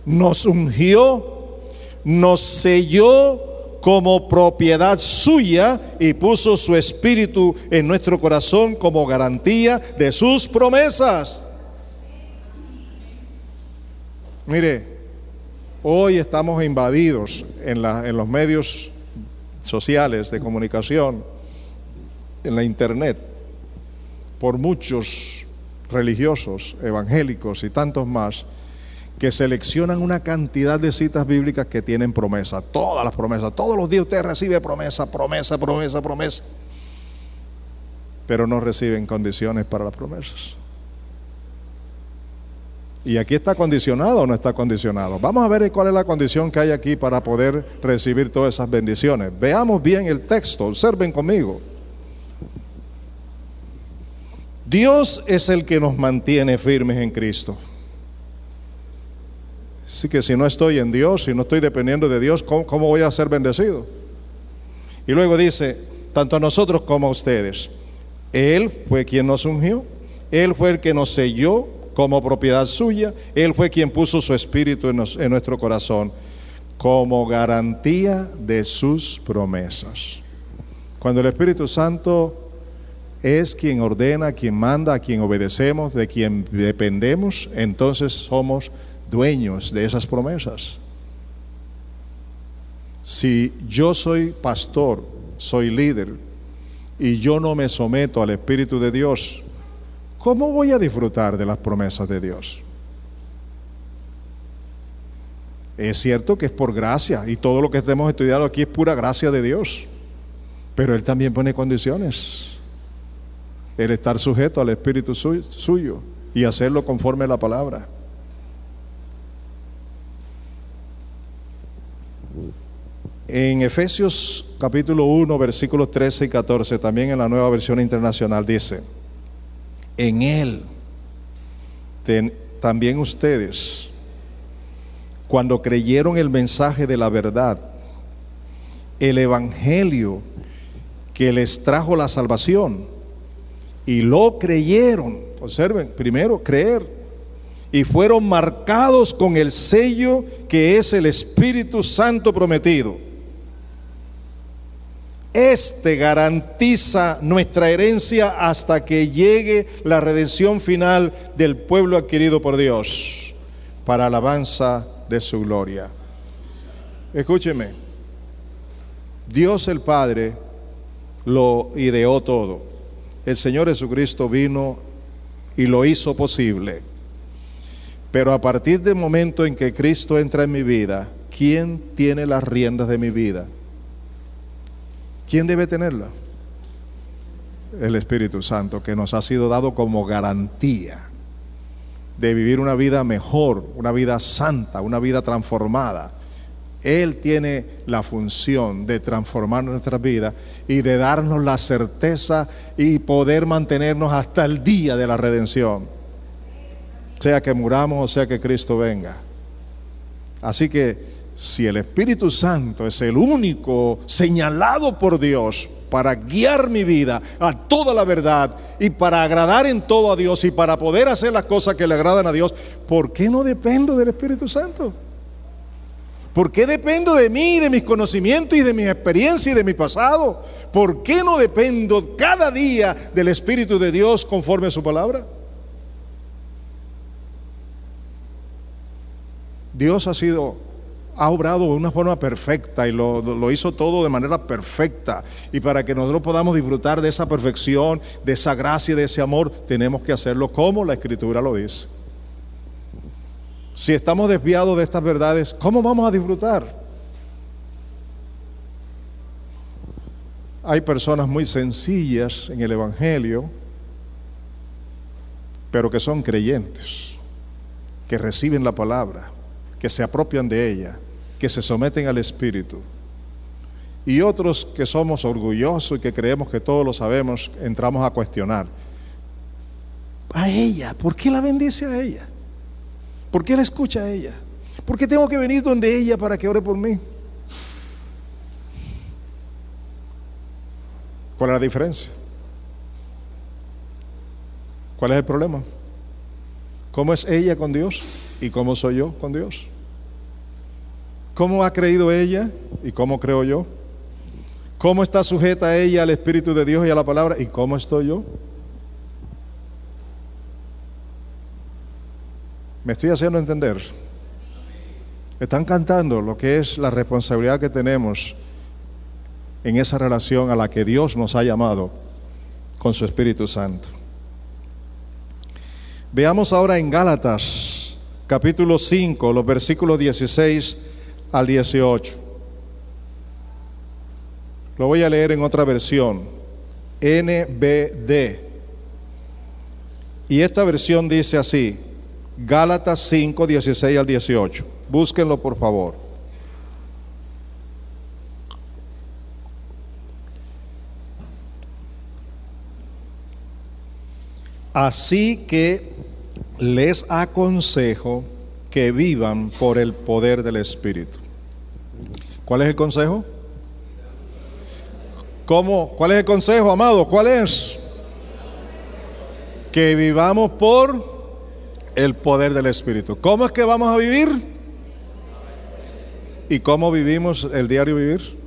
nos ungió, nos selló como propiedad suya y puso su espíritu en nuestro corazón como garantía de sus promesas. Mire, hoy estamos invadidos en los medios sociales de comunicación, en la internet, por muchos religiosos, evangélicos y tantos más, que seleccionan una cantidad de citas bíblicas que tienen promesa, todas las promesas, todos los días usted recibe promesa, pero no reciben condiciones para las promesas. ¿Y aquí está condicionado o no está condicionado? Vamos a ver cuál es la condición que hay aquí para poder recibir todas esas bendiciones. Veamos bien el texto, observen conmigo. Dios es el que nos mantiene firmes en Cristo. Así que si no estoy en Dios, si no estoy dependiendo de Dios, ¿cómo voy a ser bendecido? Y luego dice, tanto a nosotros como a ustedes. Él fue quien nos ungió, Él fue el que nos selló como propiedad suya, Él fue quien puso su espíritu en nuestro corazón como garantía de sus promesas. Cuando el Espíritu Santo es quien ordena, quien manda, a quien obedecemos, de quien dependemos, entonces somos dueños de esas promesas. Si yo soy pastor, soy líder, y yo no me someto al Espíritu de Dios, ¿cómo voy a disfrutar de las promesas de Dios? Es cierto que es por gracia, y todo lo que hemos estudiado aquí es pura gracia de Dios, pero Él también pone condiciones. El estar sujeto al Espíritu suyo y hacerlo conforme a la palabra. En Efesios capítulo 1, versículos 13 y 14, también en la Nueva Versión Internacional dice: en Él también ustedes, cuando creyeron el mensaje de la verdad, el evangelio que les trajo la salvación, y lo creyeron, observen, primero creer, y fueron marcados con el sello que es el Espíritu Santo prometido. Este garantiza nuestra herencia hasta que llegue la redención final del pueblo adquirido por Dios, para alabanza de su gloria. Escúcheme, Dios el Padre lo ideó todo. El Señor Jesucristo vino y lo hizo posible. Pero a partir del momento en que Cristo entra en mi vida, ¿quién tiene las riendas de mi vida? ¿Quién debe tenerla? El Espíritu Santo, que nos ha sido dado como garantía de vivir una vida mejor, una vida santa, una vida transformada. Él tiene la función de transformar nuestra vida y de darnos la certeza y poder mantenernos hasta el día de la redención, sea que muramos o sea que Cristo venga. Así que si el Espíritu Santo es el único señalado por Dios para guiar mi vida a toda la verdad y para agradar en todo a Dios y para poder hacer las cosas que le agradan a Dios, ¿por qué no dependo del Espíritu Santo? ¿Por qué dependo de mí, de mis conocimientos y de mi experiencia y de mi pasado? ¿Por qué no dependo cada día del Espíritu de Dios conforme a su palabra? Dios ha obrado de una forma perfecta y lo hizo todo de manera perfecta. Y para que nosotros podamos disfrutar de esa perfección, de esa gracia y de ese amor, tenemos que hacerlo como la Escritura lo dice. Si estamos desviados de estas verdades, ¿cómo vamos a disfrutar? Hay personas muy sencillas en el Evangelio, pero que son creyentes, que reciben la palabra, que se apropian de ella, que se someten al Espíritu. Y otros que somos orgullosos y que creemos que todo lo sabemos, entramos a cuestionar. A ella, ¿por qué la bendice a ella? ¿Por qué la escucha a ella? ¿Por qué tengo que venir donde ella para que ore por mí? ¿Cuál es la diferencia? ¿Cuál es el problema? ¿Cómo es ella con Dios y cómo soy yo con Dios? ¿Cómo ha creído ella y cómo creo yo? ¿Cómo está sujeta ella al Espíritu de Dios y a la palabra y cómo estoy yo? ¿Me estoy haciendo entender? Están cantando lo que es la responsabilidad que tenemos en esa relación a la que Dios nos ha llamado con su Espíritu Santo. Veamos ahora en Gálatas, capítulo 5, los versículos 16 al 18. Lo voy a leer en otra versión, NBD. Y esta versión dice así, Gálatas 5, 16 al 18. Búsquenlo por favor. Así que les aconsejo que vivan por el poder del Espíritu. ¿Cuál es el consejo? ¿Cómo? ¿Cuál es el consejo, amado? ¿Cuál es? Que vivamos por el poder del Espíritu. ¿Cómo es que vamos a vivir? ¿Y cómo vivimos el diario vivir?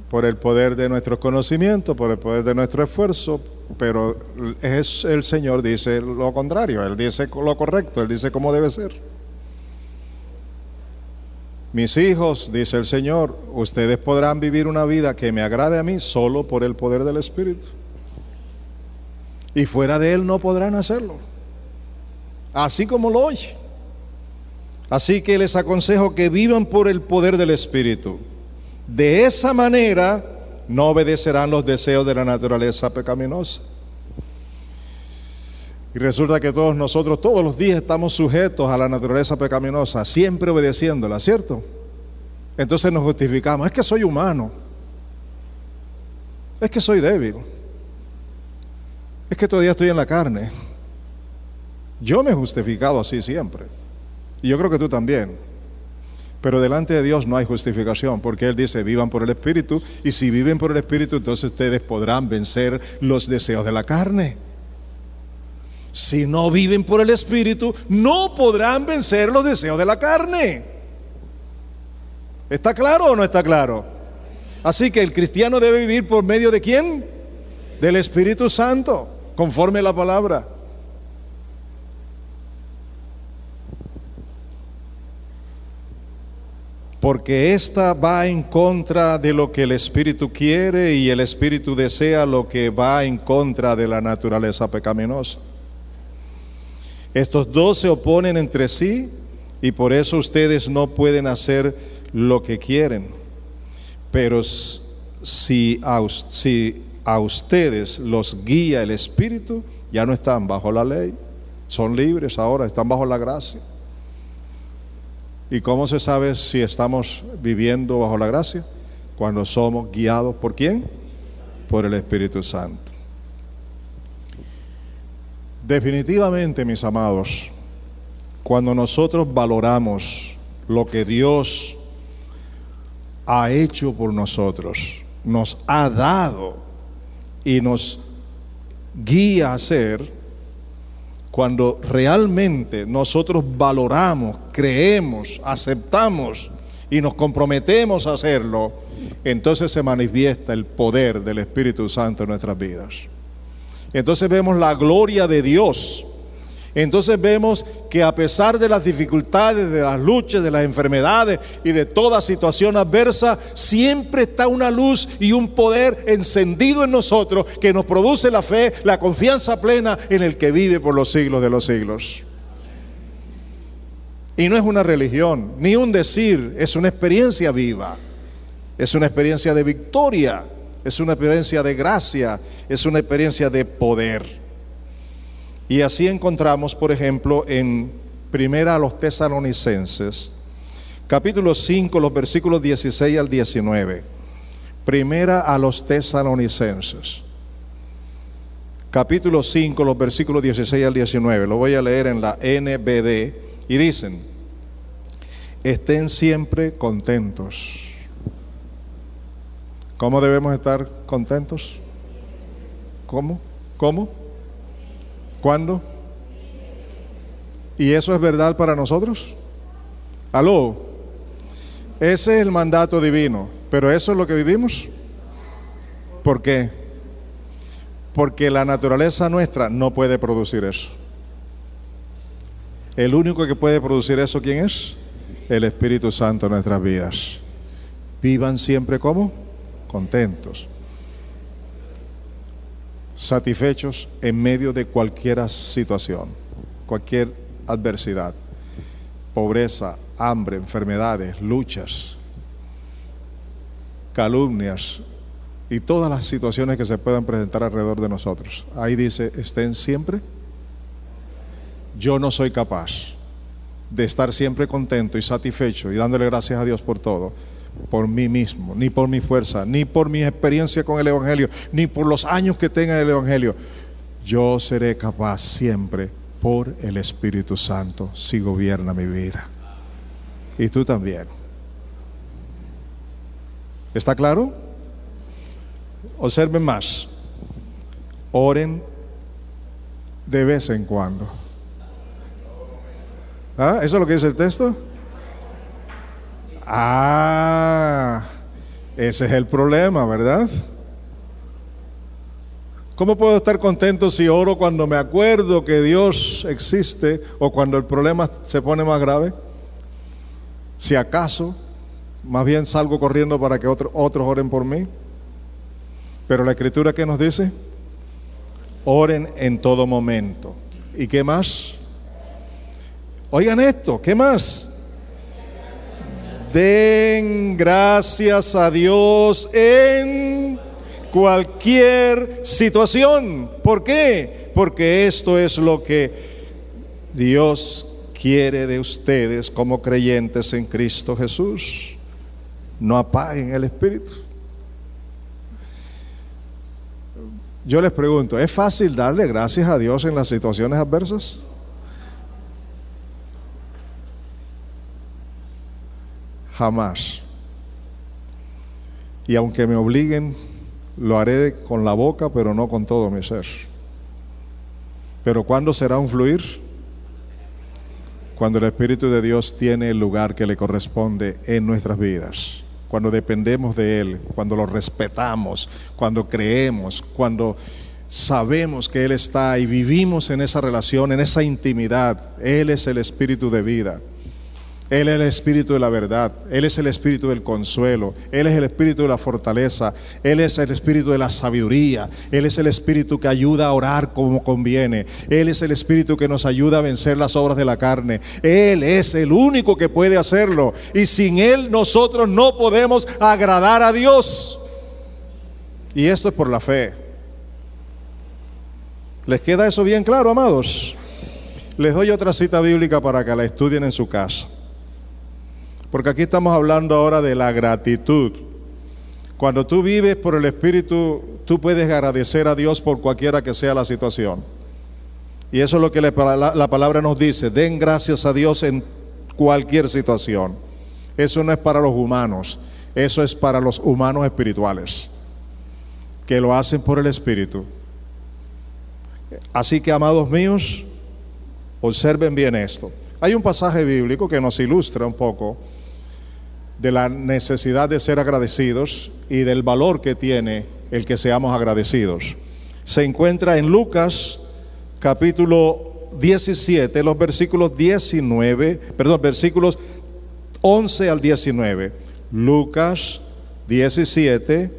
Por el poder de nuestro conocimiento, por el poder de nuestro esfuerzo, pero el Señor dice lo contrario, Él dice lo correcto, Él dice cómo debe ser. Mis hijos, dice el Señor, ustedes podrán vivir una vida que me agrade a mí solo por el poder del Espíritu. Y fuera de Él no podrán hacerlo, así como lo oye. Así que les aconsejo que vivan por el poder del Espíritu. De esa manera no obedecerán los deseos de la naturaleza pecaminosa. Y resulta que todos nosotros, todos los días estamos sujetos a la naturaleza pecaminosa, siempre obedeciéndola, ¿cierto? Entonces nos justificamos, es que soy humano, es que soy débil, es que todavía estoy en la carne. Yo me he justificado así siempre, y yo creo que tú también. Pero delante de Dios no hay justificación, porque Él dice, vivan por el Espíritu, y si viven por el Espíritu, entonces ustedes podrán vencer los deseos de la carne. Si no viven por el Espíritu, no podrán vencer los deseos de la carne. ¿Está claro o no está claro? Así que el cristiano debe vivir por medio ¿de quién? Del Espíritu Santo, conforme a la palabra. Porque esta va en contra de lo que el Espíritu quiere y el Espíritu desea lo que va en contra de la naturaleza pecaminosa. Estos dos se oponen entre sí y por eso ustedes no pueden hacer lo que quieren. Pero si a ustedes los guía el Espíritu, ya no están bajo la ley, son libres ahora, están bajo la gracia. ¿Y cómo se sabe si estamos viviendo bajo la gracia? Cuando somos guiados ¿por quién? Por el Espíritu Santo. Definitivamente, mis amados, cuando nosotros valoramos lo que Dios ha hecho por nosotros, nos ha dado y nos guía a hacer, cuando realmente nosotros valoramos, creemos, aceptamos y nos comprometemos a hacerlo, entonces se manifiesta el poder del Espíritu Santo en nuestras vidas. Entonces vemos la gloria de Dios Entonces vemos que a pesar de las dificultades, de las luchas, de las enfermedades y de toda situación adversa, siempre está una luz y un poder encendido en nosotros que nos produce la fe, la confianza plena en el que vive por los siglos de los siglos. Y no es una religión, ni un decir, es una experiencia viva, es una experiencia de victoria, es una experiencia de gracia, es una experiencia de poder. Y así encontramos, por ejemplo, en Primera a los Tesalonicenses, capítulo 5, los versículos 16 al 19. Primera a los Tesalonicenses, capítulo 5, los versículos 16 al 19. Lo voy a leer en la NBD y dicen: estén siempre contentos. ¿Cómo debemos estar contentos? ¿Cómo? ¿Cuándo? ¿Y eso es verdad para nosotros? ¿Aló? Ese es el mandato divino, pero ¿eso es lo que vivimos? ¿Por qué? Porque la naturaleza nuestra no puede producir eso. El único que puede producir eso, ¿quién es? El Espíritu Santo en nuestras vidas. Vivan siempre ¿cómo? Contentos, satisfechos en medio de cualquier situación, cualquier adversidad, pobreza, hambre, enfermedades, luchas, calumnias y todas las situaciones que se puedan presentar alrededor de nosotros. Ahí dice: estén siempre. Yo no soy capaz de estar siempre contento y satisfecho y dándole gracias a Dios por todo, por mí mismo, ni por mi fuerza, ni por mi experiencia con el Evangelio, ni por los años que tenga el Evangelio. Yo seré capaz siempre por el Espíritu Santo si gobierna mi vida. Y tú también. ¿Está claro? Observen más. Oren de vez en cuando. ¿Ah? ¿Eso es lo que dice el texto? Ese es el problema, ¿verdad? ¿Cómo puedo estar contento si oro cuando me acuerdo que Dios existe o cuando el problema se pone más grave? Si acaso, más bien salgo corriendo para que otros oren por mí. Pero la Escritura, ¿qué nos dice? Oren en todo momento. ¿Y qué más? Oigan esto, ¿qué más? Den gracias a Dios en cualquier situación. ¿Por qué? Porque esto es lo que Dios quiere de ustedes como creyentes en Cristo Jesús. No apaguen el espíritu. Yo les pregunto, ¿es fácil darle gracias a Dios en las situaciones adversas? Jamás. Y aunque me obliguen, lo haré con la boca, pero no con todo mi ser. Pero ¿cuándo será un fluir? Cuando el Espíritu de Dios tiene el lugar que le corresponde en nuestras vidas. Cuando dependemos de Él, cuando lo respetamos, cuando creemos, cuando sabemos que Él está y vivimos en esa relación, en esa intimidad. Él es el Espíritu de vida. Él es el Espíritu de la verdad, Él es el Espíritu del consuelo, Él es el Espíritu de la fortaleza, Él es el Espíritu de la sabiduría, Él es el Espíritu que ayuda a orar como conviene, Él es el Espíritu que nos ayuda a vencer las obras de la carne. Él es el único que puede hacerlo, y sin Él nosotros no podemos agradar a Dios. Y esto es por la fe. ¿Les queda eso bien claro, amados? Les doy otra cita bíblica para que la estudien en su casa. Porque aquí estamos hablando ahora de la gratitud. Cuando tú vives por el Espíritu, tú puedes agradecer a Dios por cualquiera que sea la situación. Y eso es lo que la palabra nos dice: den gracias a Dios en cualquier situación. Eso no es para los humanos, eso es para los humanos espirituales, que lo hacen por el Espíritu. Así que, amados míos, observen bien esto. Hay un pasaje bíblico que nos ilustra un poco de la necesidad de ser agradecidos y del valor que tiene el que seamos agradecidos. Se encuentra en Lucas capítulo 17, los versículos 11 al 19. Lucas 17,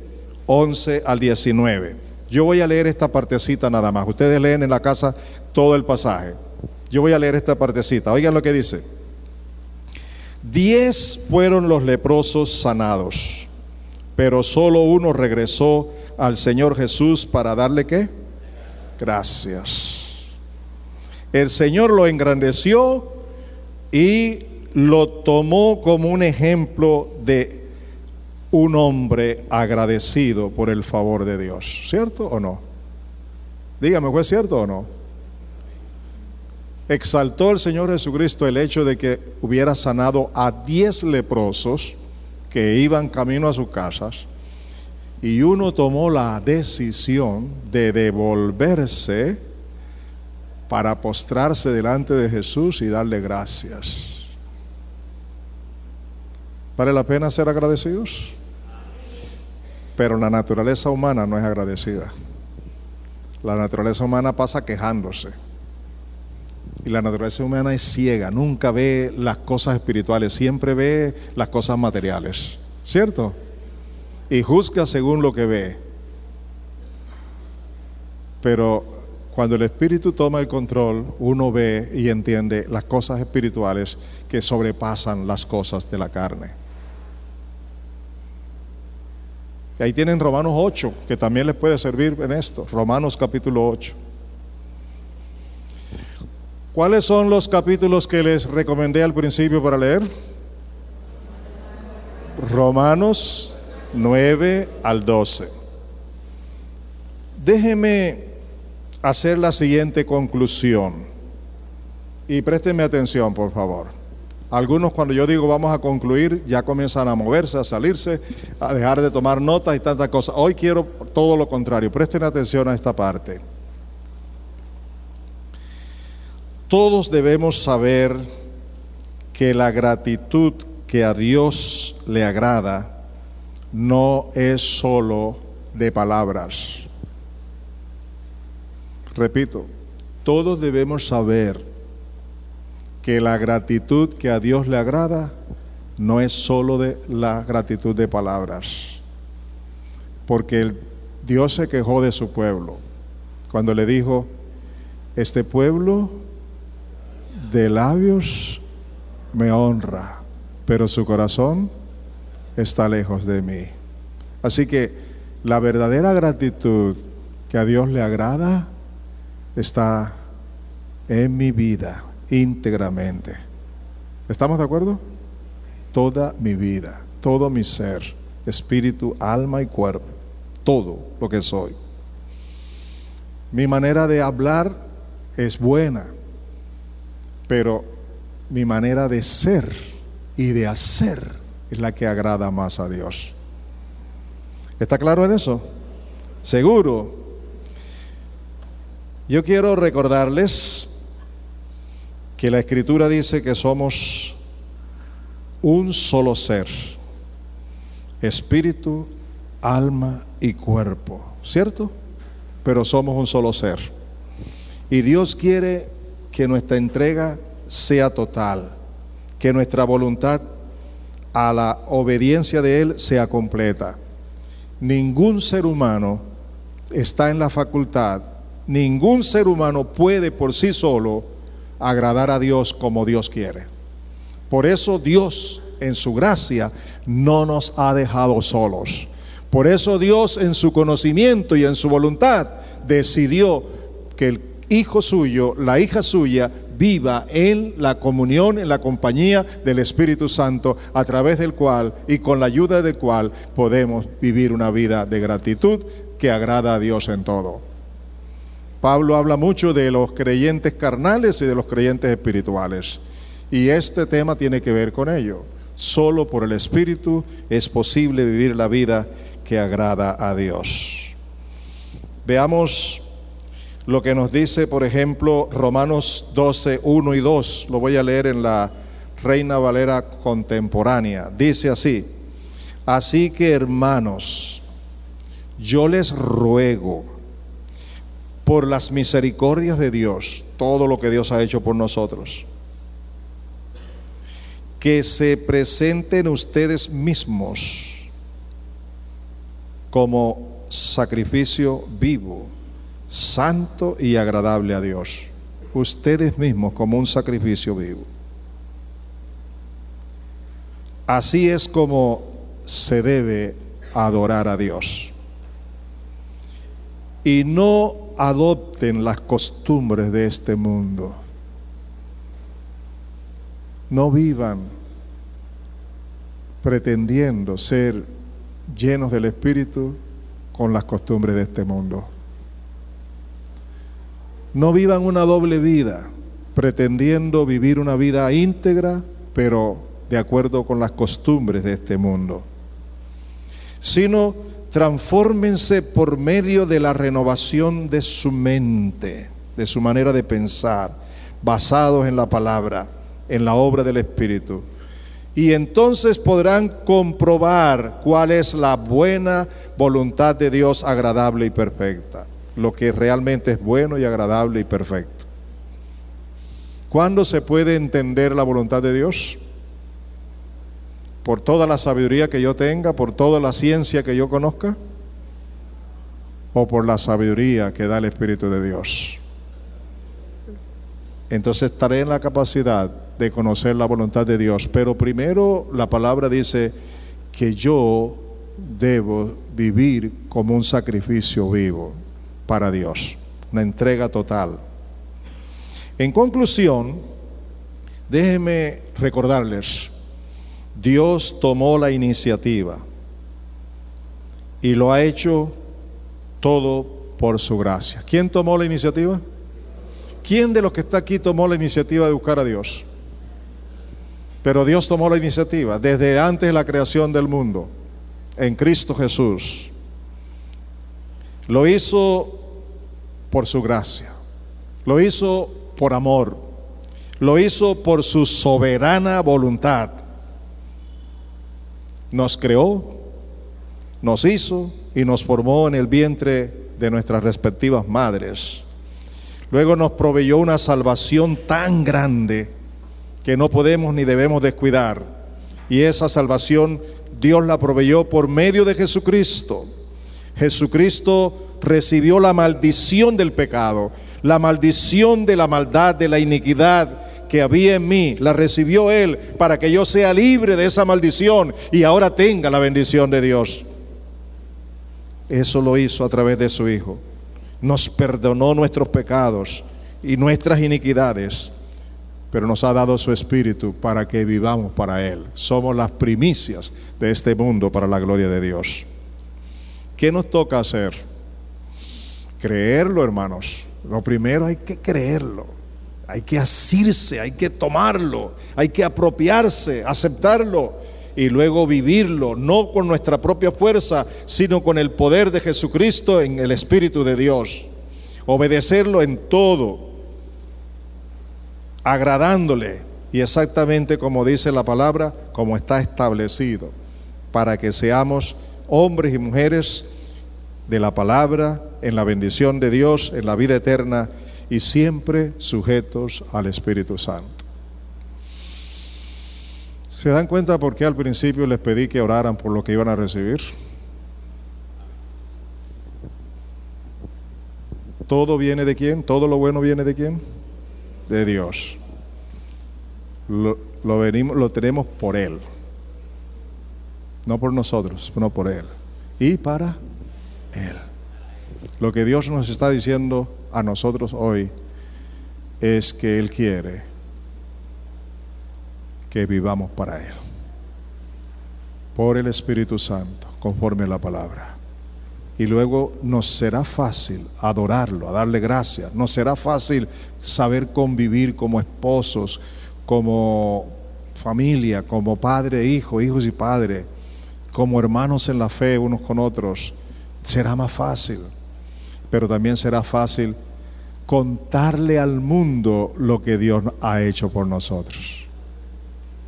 11 al 19. Yo voy a leer esta partecita nada más. Ustedes leen en la casa todo el pasaje. Yo voy a leer esta partecita. Oigan lo que dice. 10 fueron los leprosos sanados, pero solo uno regresó al Señor Jesús para darle ¿qué? Gracias. El Señor lo engrandeció y lo tomó como un ejemplo de un hombre agradecido por el favor de Dios. ¿Cierto o no? Dígame, ¿fue cierto o no? Exaltó el Señor Jesucristo el hecho de que hubiera sanado a 10 leprosos que iban camino a sus casas, y uno tomó la decisión de devolverse para postrarse delante de Jesús y darle gracias. ¿Vale la pena ser agradecidos? Pero la naturaleza humana no es agradecida. La naturaleza humana pasa quejándose. Y la naturaleza humana es ciega, nunca ve las cosas espirituales, siempre ve las cosas materiales, ¿cierto? Y juzga según lo que ve. Pero cuando el Espíritu toma el control, uno ve y entiende las cosas espirituales que sobrepasan las cosas de la carne. Y ahí tienen Romanos 8, que también les puede servir en esto. Romanos capítulo 8. ¿Cuáles son los capítulos que les recomendé al principio para leer? Romanos 9 al 12. Déjeme hacer la siguiente conclusión. Y préstenme atención, por favor. Algunos, cuando yo digo vamos a concluir, ya comienzan a moverse, a salirse, a dejar de tomar notas y tantas cosas. Hoy quiero todo lo contrario. Presten atención a esta parte. Todos debemos saber que la gratitud que a Dios le agrada no es solo de palabras. Repito, todos debemos saber que la gratitud que a Dios le agrada no es solo de la gratitud de palabras. Porque Dios se quejó de su pueblo cuando le dijo: este pueblo de labios me honra, pero su corazón está lejos de mí. Así que la verdadera gratitud que a Dios le agrada está en mi vida íntegramente. ¿Estamos de acuerdo? Toda mi vida, todo mi ser, espíritu, alma y cuerpo, todo lo que soy. Mi manera de hablar es buena, pero mi manera de ser y de hacer es la que agrada más a Dios. ¿Está claro en eso? Seguro. Yo quiero recordarles que la Escritura dice que somos un solo ser, espíritu, alma y cuerpo, ¿cierto? Pero somos un solo ser. Y Dios quiere que nuestra entrega sea total, que nuestra voluntad a la obediencia de Él sea completa. Ningún ser humano está en la facultad, ningún ser humano puede por sí solo agradar a Dios como Dios quiere. Por eso Dios en su gracia no nos ha dejado solos. Por eso Dios en su conocimiento y en su voluntad decidió que el hijo suyo, la hija suya, viva en la comunión, en la compañía del Espíritu Santo, a través del cual y con la ayuda del cual podemos vivir una vida de gratitud que agrada a Dios en todo. Pablo habla mucho de los creyentes carnales y de los creyentes espirituales, y este tema tiene que ver con ello. Solo por el Espíritu es posible vivir la vida que agrada a Dios. Veamos lo que nos dice, por ejemplo, Romanos 12, 1 y 2. Lo voy a leer en la Reina Valera contemporánea. Dice así: así que, hermanos, yo les ruego por las misericordias de Dios, todo lo que Dios ha hecho por nosotros, que se presenten ustedes mismos como sacrificio vivo, santo y agradable a Dios. Ustedes mismos como un sacrificio vivo. Así es como se debe adorar a Dios. Y no adopten las costumbres de este mundo. No vivan pretendiendo ser llenos del Espíritu con las costumbres de este mundo. No vivan una doble vida, pretendiendo vivir una vida íntegra, pero de acuerdo con las costumbres de este mundo, sino transfórmense por medio de la renovación de su mente, de su manera de pensar, basados en la palabra, en la obra del Espíritu. Y entonces podrán comprobar cuál es la buena voluntad de Dios, agradable y perfecta, lo que realmente es bueno y agradable y perfecto. ¿Cuándo se puede entender la voluntad de Dios? ¿Por toda la sabiduría que yo tenga, por toda la ciencia que yo conozca? ¿O por la sabiduría que da el Espíritu de Dios? Entonces estaré en la capacidad de conocer la voluntad de Dios. Pero primero la palabra dice que yo debo vivir como un sacrificio vivo para Dios, una entrega total. En conclusión, déjenme recordarles, Dios tomó la iniciativa y lo ha hecho todo por su gracia. ¿Quién tomó la iniciativa? ¿Quién de los que está aquí tomó la iniciativa de buscar a Dios? Pero Dios tomó la iniciativa desde antes de la creación del mundo, en Cristo Jesús. Lo hizo por su gracia, lo hizo por amor, lo hizo por su soberana voluntad. Nos creó, nos hizo y nos formó en el vientre de nuestras respectivas madres. Luego nos proveyó una salvación tan grande que no podemos ni debemos descuidar. Y esa salvación Dios la proveyó por medio de Jesucristo. Jesucristo recibió la maldición del pecado, la maldición de la maldad, de la iniquidad que había en mí, la recibió Él para que yo sea libre de esa maldición y ahora tenga la bendición de Dios. Eso lo hizo a través de su Hijo. Nos perdonó nuestros pecados y nuestras iniquidades, pero nos ha dado su Espíritu para que vivamos para Él. Somos las primicias de este mundo para la gloria de Dios. ¿Qué nos toca hacer? Creerlo, hermanos. Lo primero hay que creerlo. Hay que asirse, hay que tomarlo, hay que apropiarse, aceptarlo y luego vivirlo, no con nuestra propia fuerza, sino con el poder de Jesucristo en el Espíritu de Dios. Obedecerlo en todo, agradándole y exactamente como dice la palabra, como está establecido, para que seamos hombres y mujeres de la palabra, en la bendición de Dios, en la vida eterna, y siempre sujetos al Espíritu Santo. ¿Se dan cuenta por qué al principio les pedí que oraran por lo que iban a recibir? ¿Todo viene de quién? ¿Todo lo bueno viene de quién? De Dios. Lo tenemos por Él. No por nosotros, sino por Él. Y para Él. Lo que Dios nos está diciendo a nosotros hoy es que Él quiere que vivamos para Él, por el Espíritu Santo, conforme a la palabra. Y luego nos será fácil adorarlo, a darle gracias. Nos será fácil saber convivir como esposos, como familia, como padre e hijo, hijos y padre, como hermanos en la fe unos con otros. Será más fácil. Pero también será fácil contarle al mundo lo que Dios ha hecho por nosotros.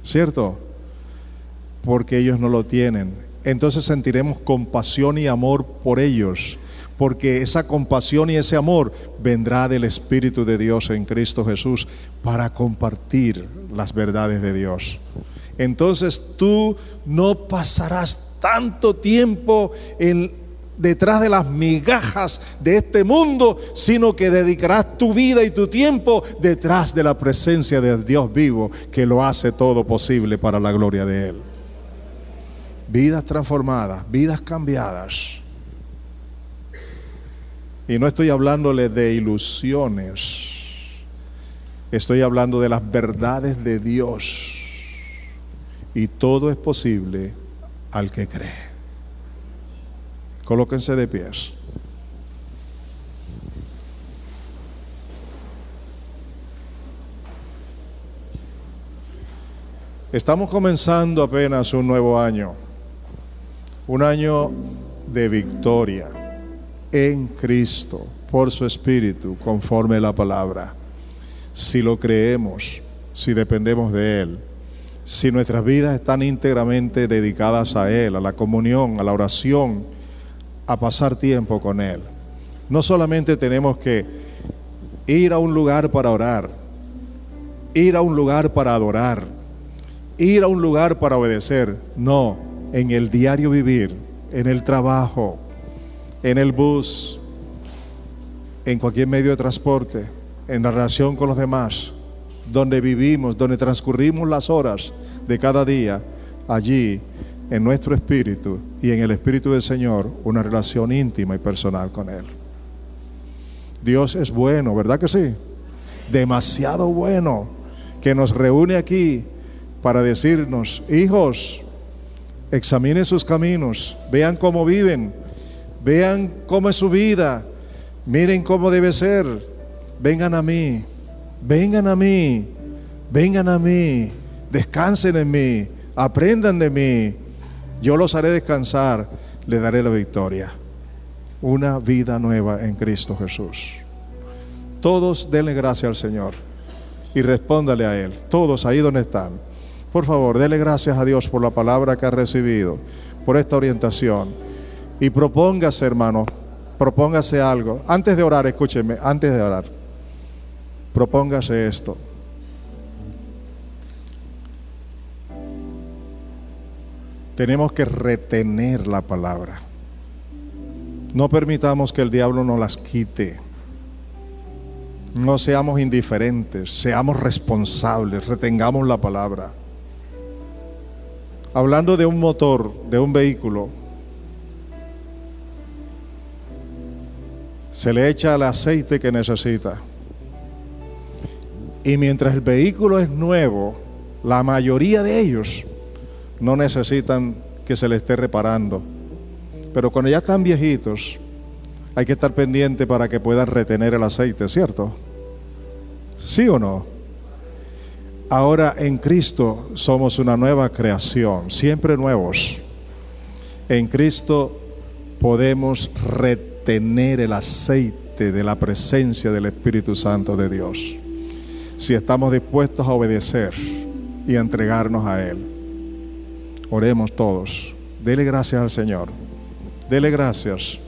¿Cierto? Porque ellos no lo tienen. Entonces sentiremos compasión y amor por ellos, porque esa compasión y ese amor vendrá del Espíritu de Dios en Cristo Jesús para compartir las verdades de Dios. Entonces tú no pasarás tanto tiempo detrás de las migajas de este mundo, sino que dedicarás tu vida y tu tiempo detrás de la presencia del Dios vivo, que lo hace todo posible para la gloria de Él. Vidas transformadas, vidas cambiadas. Y no estoy hablándole de ilusiones, estoy hablando de las verdades de Dios. Y todo es posible al que cree. Colóquense de pies. Estamos comenzando apenas un nuevo año, un año de victoria en Cristo, por su Espíritu, conforme a la palabra. Si lo creemos, si dependemos de Él, si nuestras vidas están íntegramente dedicadas a Él, a la comunión, a la oración, a pasar tiempo con Él. No solamente tenemos que ir a un lugar para orar, ir a un lugar para adorar, ir a un lugar para obedecer. No, en el diario vivir, en el trabajo, en el bus, en cualquier medio de transporte, en la relación con los demás, donde vivimos, donde transcurrimos las horas de cada día, allí en nuestro espíritu y en el Espíritu del Señor, una relación íntima y personal con Él. Dios es bueno, ¿verdad que sí? Demasiado bueno, que nos reúne aquí para decirnos: hijos, examinen sus caminos, vean cómo viven, vean cómo es su vida, miren cómo debe ser, vengan a mí, vengan a mí, vengan a mí, descansen en mí, aprendan de mí. Yo los haré descansar, les daré la victoria. Una vida nueva en Cristo Jesús. Todos denle gracias al Señor y respóndale a Él. Todos ahí donde están. Por favor, denle gracias a Dios por la palabra que ha recibido, por esta orientación. Y propóngase, hermano, propóngase algo. Antes de orar, escúcheme, antes de orar, propóngase esto. Tenemos que retener la palabra. No permitamos que el diablo nos las quite. No seamos indiferentes, seamos responsables, retengamos la palabra. Hablando de un motor, de un vehículo, se le echa el aceite que necesita. Y mientras el vehículo es nuevo, la mayoría de ellos no necesitan que se le esté reparando. Pero cuando ya están viejitos, hay que estar pendiente para que puedan retener el aceite, ¿cierto? ¿Sí o no? Ahora en Cristo somos una nueva creación, siempre nuevos. En Cristo podemos retener el aceite de la presencia del Espíritu Santo de Dios, si estamos dispuestos a obedecer y a entregarnos a Él. Oremos todos. Dele gracias al Señor. Dele gracias